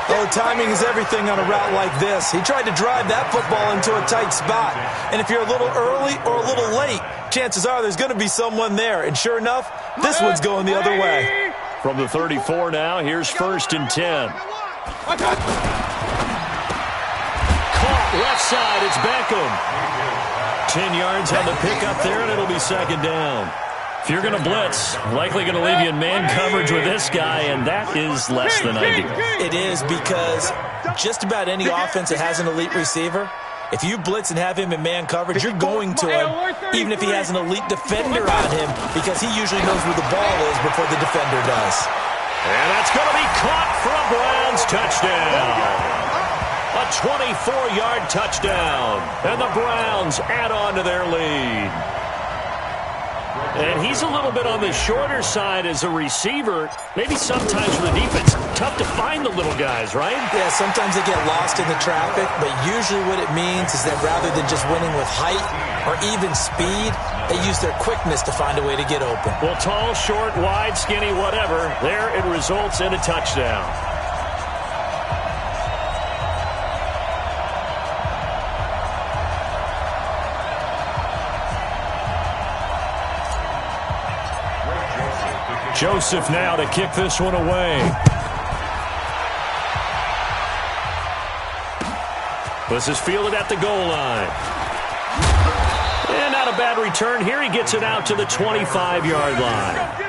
Oh, timing is everything on a route like this. He tried to drive that football into a tight spot. And if you're a little early or a little late, chances are there's going to be someone there. And sure enough, this one's going the other way. From the 34 now, here's 1st and 10. Caught left side, it's Beckham. 10 yards on the pickup there, and it'll be 2nd down. If you're going to blitz, likely going to leave you in man coverage with this guy, and that is less than ideal. It is, because just about any offense that has an elite receiver, if you blitz and have him in man coverage, you're going to him, even if he has an elite defender on him, because he usually knows where the ball is before the defender does. And that's going to be caught for a Browns touchdown. A 24-yard touchdown. And the Browns add on to their lead. And he's a little bit on the shorter side as a receiver. Maybe sometimes for the defense, tough to find the little guys, right? Yeah, sometimes they get lost in the traffic, but usually what it means is that rather than just winning with height or even speed, they use their quickness to find a way to get open. Well, tall, short, wide, skinny, whatever, there it results in a touchdown. Joseph now to kick this one away. This is fielded at the goal line. And not a bad return here. He gets it out to the 25-yard line.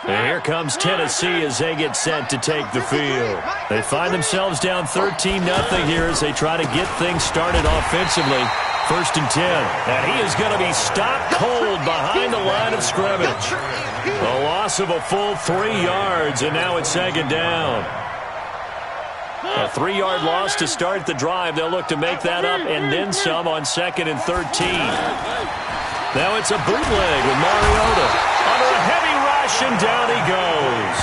And here comes Tennessee as they get set to take the field. They find themselves down 13-0 here as they try to get things started offensively. 1st and 10. And he is going to be stopped cold behind the line of scrimmage. A loss of a full 3 yards, and now it's 2nd down. A 3-yard loss to start the drive. They'll look to make that up and then some on 2nd and 13. Now it's a bootleg with Mariota. Under a heavy rush, and down he goes.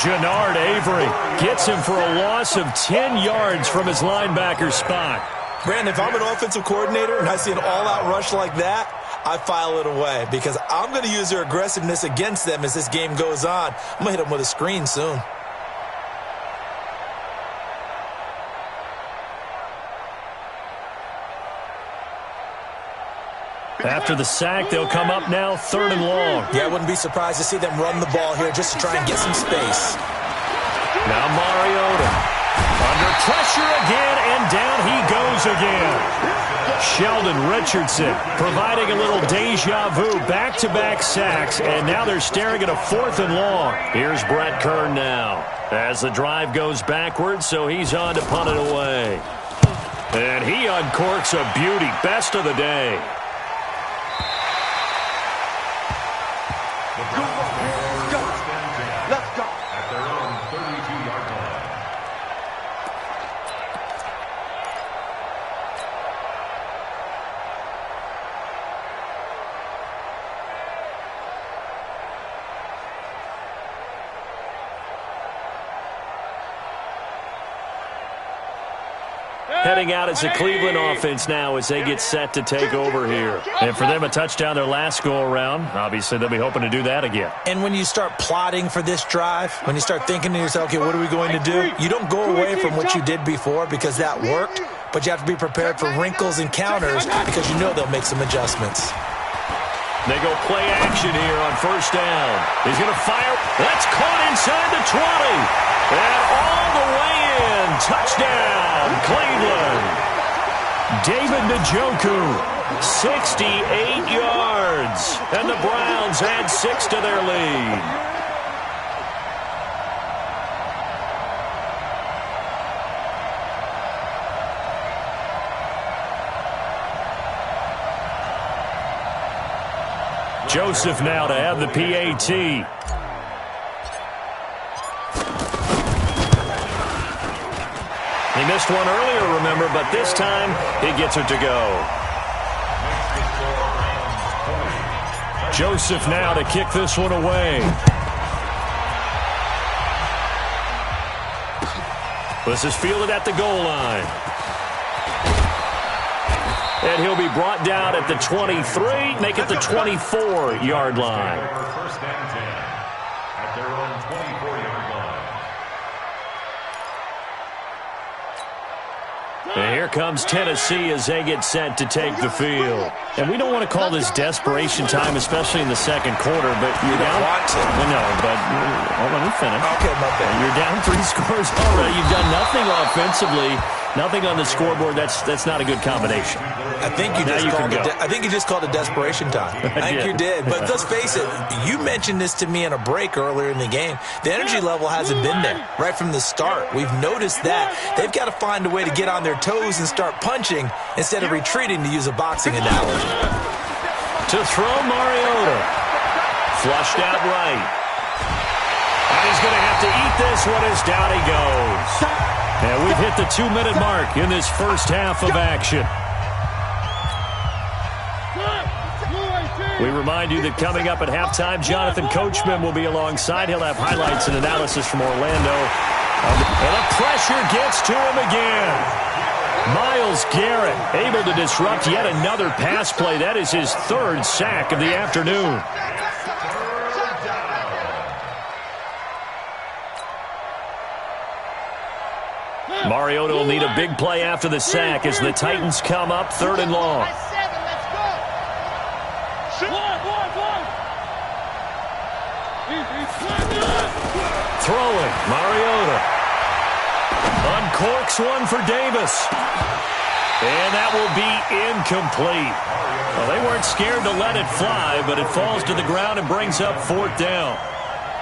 Jannard Avery gets him for a loss of 10 yards from his linebacker spot. Brandon, if I'm an offensive coordinator and I see an all-out rush like that, I file it away because I'm going to use their aggressiveness against them as this game goes on. I'm going to hit them with a screen soon. After the sack, they'll come up now 3rd and long. Yeah, I wouldn't be surprised to see them run the ball here just to try and get some space. Now Mariota under pressure again, and down he goes again. Sheldon Richardson providing a little deja vu, back-to-back sacks, and now they're staring at a 4th and long. Here's Brett Kern now as the drive goes backwards, so he's on to punt it away. And he uncorks a beauty, best of the day. Heading out as the Cleveland offense now as they get set to take over here. And for them, a touchdown their last go-around. Obviously, they'll be hoping to do that again. And when you start plotting for this drive, when you start thinking to yourself, okay, what are we going to do? You don't go away from what you did before because that worked, but you have to be prepared for wrinkles and counters because you know they'll make some adjustments. They go play action here on 1st down. He's going to fire. That's caught inside the 20. And all the way in. Touchdown, Cleveland. David Njoku, 68 yards. And the Browns add 6 to their lead. Joseph now to have the PAT. He missed one earlier, remember, but this time he gets it to go. Joseph now to kick this one away. This is fielded at the goal line. And he'll be brought down at the 23, make it the 24-yard line. First and 10 at their own 24-yard line. And here comes Tennessee as they get set to take the field. And we don't want to call this desperation time, especially in the 2nd quarter, but you're down. No, but let me finish. Okay, my bad. You're down 3 scores already. You've done nothing offensively, nothing on the scoreboard. That's not a good combination. I think you just called it desperation time. I think you did. But let's face it, you mentioned this to me in a break earlier in the game. The energy level hasn't been there right from the start. We've noticed that. They've got to find a way to get on their toes and start punching instead of retreating, to use a boxing analogy. To throw Mariota. Flushed out right. And he's going to have to eat this one as down he goes. And we've hit the 2-minute mark in this first half of action. We remind you that coming up at halftime, Jonathan Coachman will be alongside. He'll have highlights and analysis from Orlando. And the pressure gets to him again. Myles Garrett able to disrupt yet another pass play. That is his third sack of the afternoon. Mariota will need a big play after the sack as the Titans come up 3rd and long. Throwing, Mariota. Uncorks one for Davis. And that will be incomplete. Well, they weren't scared to let it fly, but it falls to the ground and brings up 4th down.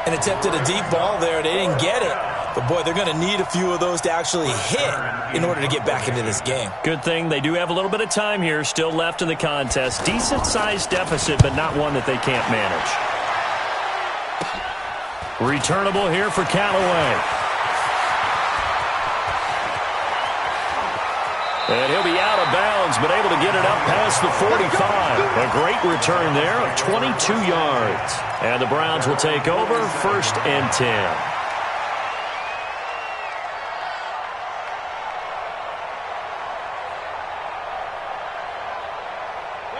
And attempted a deep ball there. They didn't get it. But, boy, they're going to need a few of those to actually hit in order to get back into this game. Good thing they do have a little bit of time here still left in the contest. Decent-sized deficit, but not one that they can't manage. Returnable here for Callaway. And he'll be out of bounds, but able to get it up past the 45. A great return there of 22 yards. And the Browns will take over 1st and 10.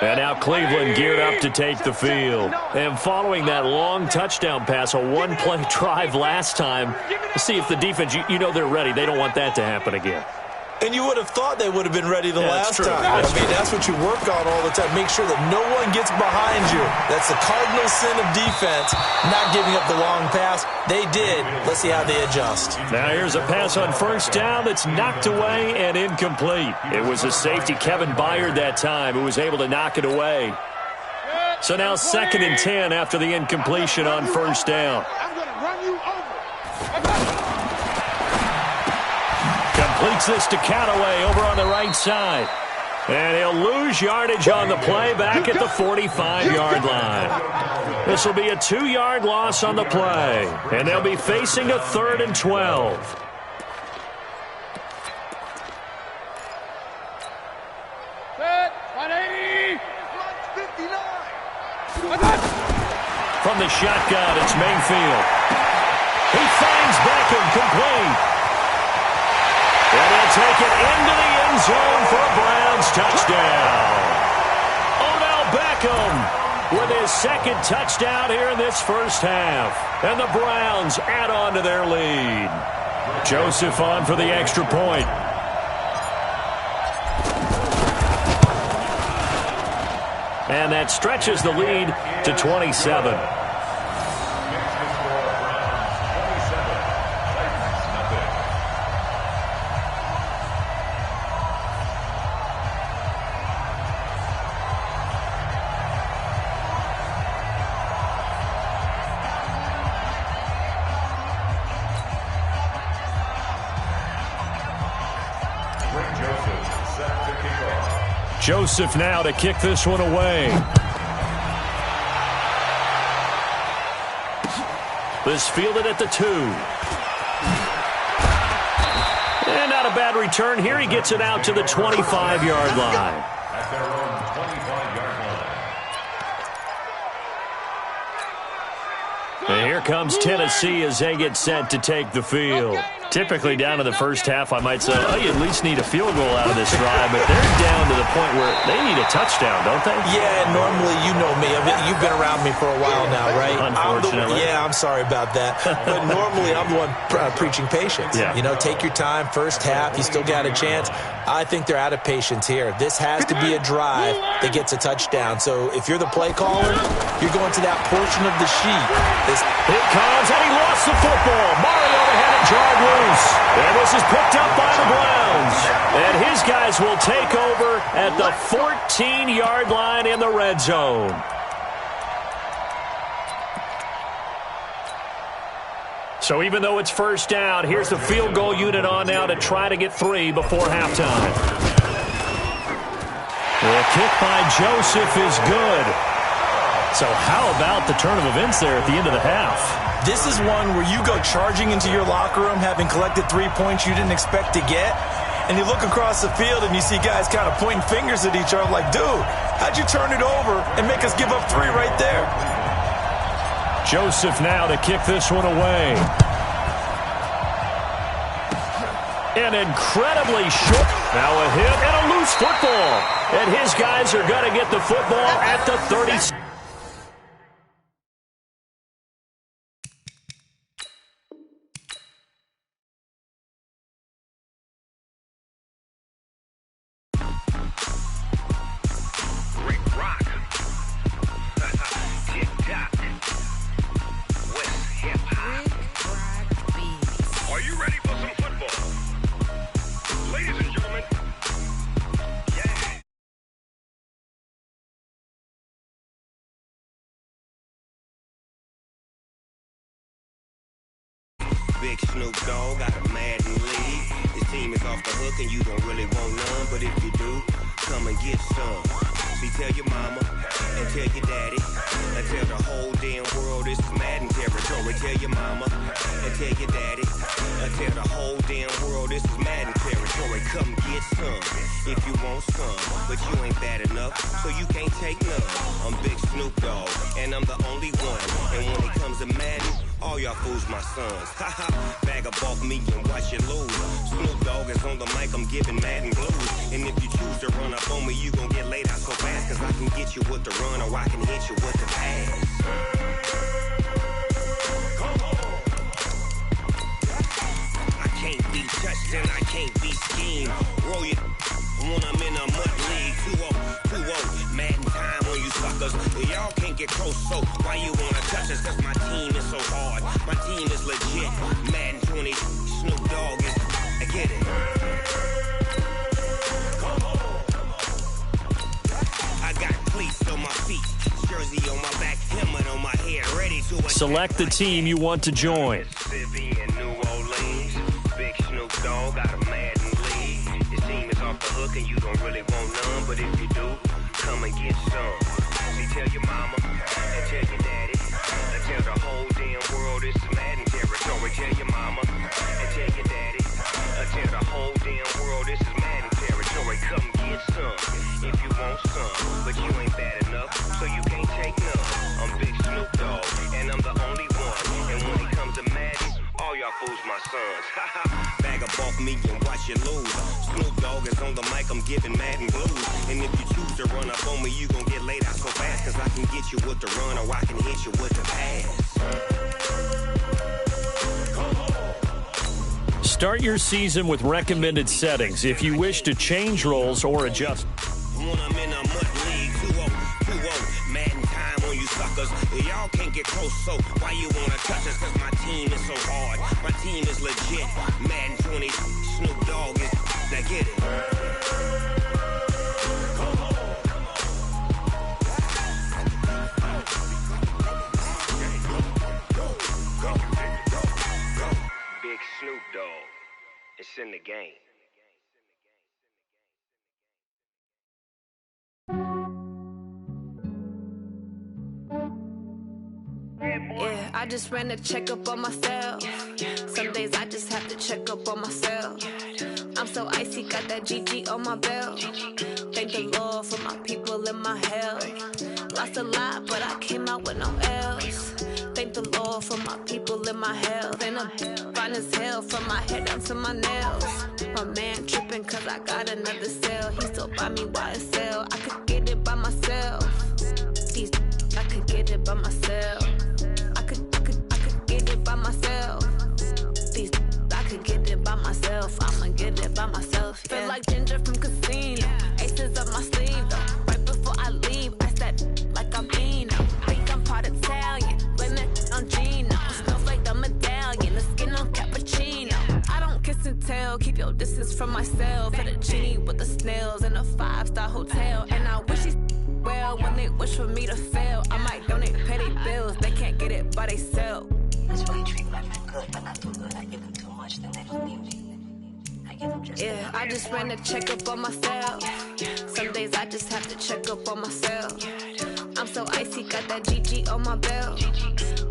And now Cleveland geared up to take the field. And following that long touchdown pass, a one-play drive last time, see if the defense, you know they're ready. They don't want that to happen again. And you would have thought they would have been ready the last time. I mean, that's what you work on all the time. Make sure that no one gets behind you. That's the cardinal sin of defense, not giving up the long pass. They did. Let's see how they adjust. Now here's a pass on 1st down that's knocked away and incomplete. It was a safety, Kevin Byard, that time, who was able to knock it away. So now 2nd and 10 after the incompletion on 1st down. I'm going to run you over. Completes this to Callaway over on the right side. And he'll lose yardage on the play back at the 45-yard line. This will be a 2-yard loss on the play. And they'll be facing a 3rd and 12. From the shotgun, it's Mayfield. He finds Beckham complete. And he'll take it into the end zone for a Browns touchdown. Odell Beckham with his 2nd touchdown here in this first half. And the Browns add on to their lead. Joseph on for the extra point. And that stretches the lead to 27. Joseph now to kick this one away. This fielded at the 2. And not a bad return here. He gets it out to the 25-yard line. At their own 25-yard line. And here comes Tennessee as they get set to take the field. Typically down to the first half, I might say, oh, you at least need a field goal out of this drive, but they're down to the point where they need a touchdown, don't they? Yeah, normally, you know me. You've been around me for a while now, right? Unfortunately. I'm sorry about that. But normally, I'm the one preaching patience. Yeah. You know, take your time, first half, you still got a chance. I think they're out of patience here. This has to be a drive that gets a touchdown. So if you're the play caller, you're going to that portion of the sheet. Here comes, and he lost the football. Mariota had it dragged loose. And this is picked up by the Browns. And his guys will take over at the 14-yard line in the red zone. So even though it's first down, here's the field goal unit on now to try to get 3 before halftime. The kick by Joseph is good. So how about the turn of events there at the end of the half? This is one where you go charging into your locker room having collected 3 points you didn't expect to get, and you look across the field and you see guys kind of pointing fingers at each other like, dude, how'd you turn it over and make us give up 3 right there? Joseph now to kick this one away. An incredibly short. Now a hit and a loose football. And his guys are going to get the football at the 30. Big Snoop Dogg got a Madden league. His team is off the hook and you don't really want none, but if you do, come and get some. See, tell your mama and tell your daddy and tell the whole damn world this is Madden territory. Tell your mama and tell your daddy and tell the whole damn world this is Madden territory. Come get some if you want some, but you ain't bad enough, so you can't take none. I'm Big Snoop Dogg and I'm the only one, and when it comes to Madden, all y'all fools my sons. Haha, bag up off me and watch you lose. Snoop Dogg is on the mic, I'm giving Madden blues. And if you choose to run up on me, you gon' get laid out so fast, cause I can get you with the run or I can hit you with the pass. I can't be touched and I can't be schemed. Roll you when I'm in a mud league. 2-0, Madden time on you suckers. Y'all can't get close, so why you wanna touch us? Cause my team is so hard. My team is legit. Madden 20, Snoop Dogg is, I get it. I got cleats on my feet, jersey on my back, helmet on my head, ready to attack. Select the team you want to join. Mississippi and New Orleans. Big Snoop Dogg got a Madden league. His team is off the hook and you don't really want none, but if you do, come and get some. See, tell your mama and tell your daddy and tell the whole damn world this is Madden territory. Tell your mama and tell your daddy and tell the whole damn world this is Madden territory. Come get some if you want some, but you ain't bad enough, so you can't take none. I'm Big Snoop Dogg and I'm the only one, and when it comes to Madden, all y'all fools my sons. Bag up off me and watch you lose. Snoop Dogg is on the mic, I'm giving Madden blues. And if you choose to run up on me, you gon' get laid out so fast, cause I can get you with the run or I can hit you with the pass. Start your season with recommended settings if you wish to change roles or adjust. When I'm in a mud league, 2-0, Madden time on you suckers. Y'all can't get close, so why you wanna touch us? Cause my team is so hard. My team is legit. Madden 20, Snoop Dogg is, now get it. Big Snoop Dogg, it's in the game. Yeah, I just ran a checkup on myself. Some days I just have to check up on myself. I'm so icy, got that GG on my belt. Thank the Lord for my people and my health. Lost a lot, but I came out with no L's. Thank the Lord for my people and my health. And I'm fine as hell from my head down to my nails. My man tripping cause I got another cell. He still buy me YSL. I could get it by myself. I could get it by myself. I could get it by myself. I could get it by myself. I'ma get it by myself. Yeah. Feel like Ginger from Casino. Aces up my sleeve though. Right before I leave, I step like I'm Dino. Think I'm part Italian. Blame that on Gino. Smells like the medallion. The skin on cappuccino. I don't kiss and tell. Keep your distance from myself. Fettuccine with the snails in a 5-star hotel. And I wish he's well when they wish for me to fail. I might donate petty bills. They can't get it by themselves. That's why you treat my men good, but not too good. I give them too much, then they don't need me. I give them just yeah, I just ran a checkup on myself. Some days I just have to check up on myself. I'm so icy, got that GG on my belt.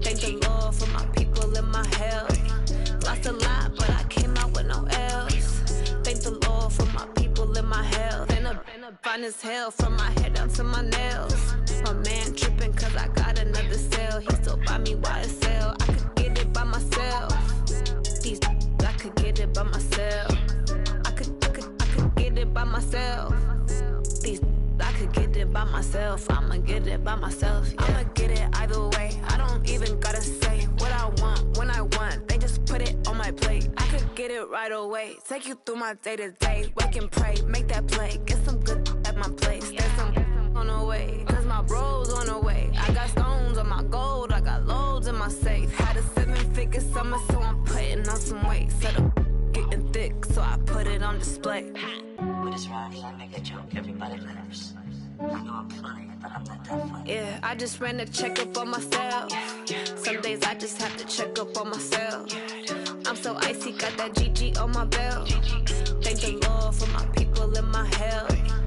Thank the Lord for my people in my health. Lost a lot, but I came out with no L's. Thank the Lord for my people in my health. And a fine as hell from my head down to my nails. My man tripping cause I got another sale. He still buy me YSL. I could get it by myself. These I could get it by myself. I could get it by myself. These I could get it by myself. I'ma get it by myself. Yeah. I'ma get it either way. I don't even gotta say what I want when I want. They just put it on my plate. I could get it right away. Take you through my day to day. Wake and pray, make that play. Get some good at my place. There's some on the way, cause my bro's on the way. I got stones on my gold. I got loads in my safe. Had a 7-figure summer, so I'm putting on some weight. Set up getting thick, so I put it on display. With this rhyme, I make a joke, everybody laughs. I know I'm funny, but I'm not that funny. Yeah, I just ran a checkup on myself. Some days I just have to check up on myself. I'm so icy, got that GG on my belt. Thank the Lord for my people in my health.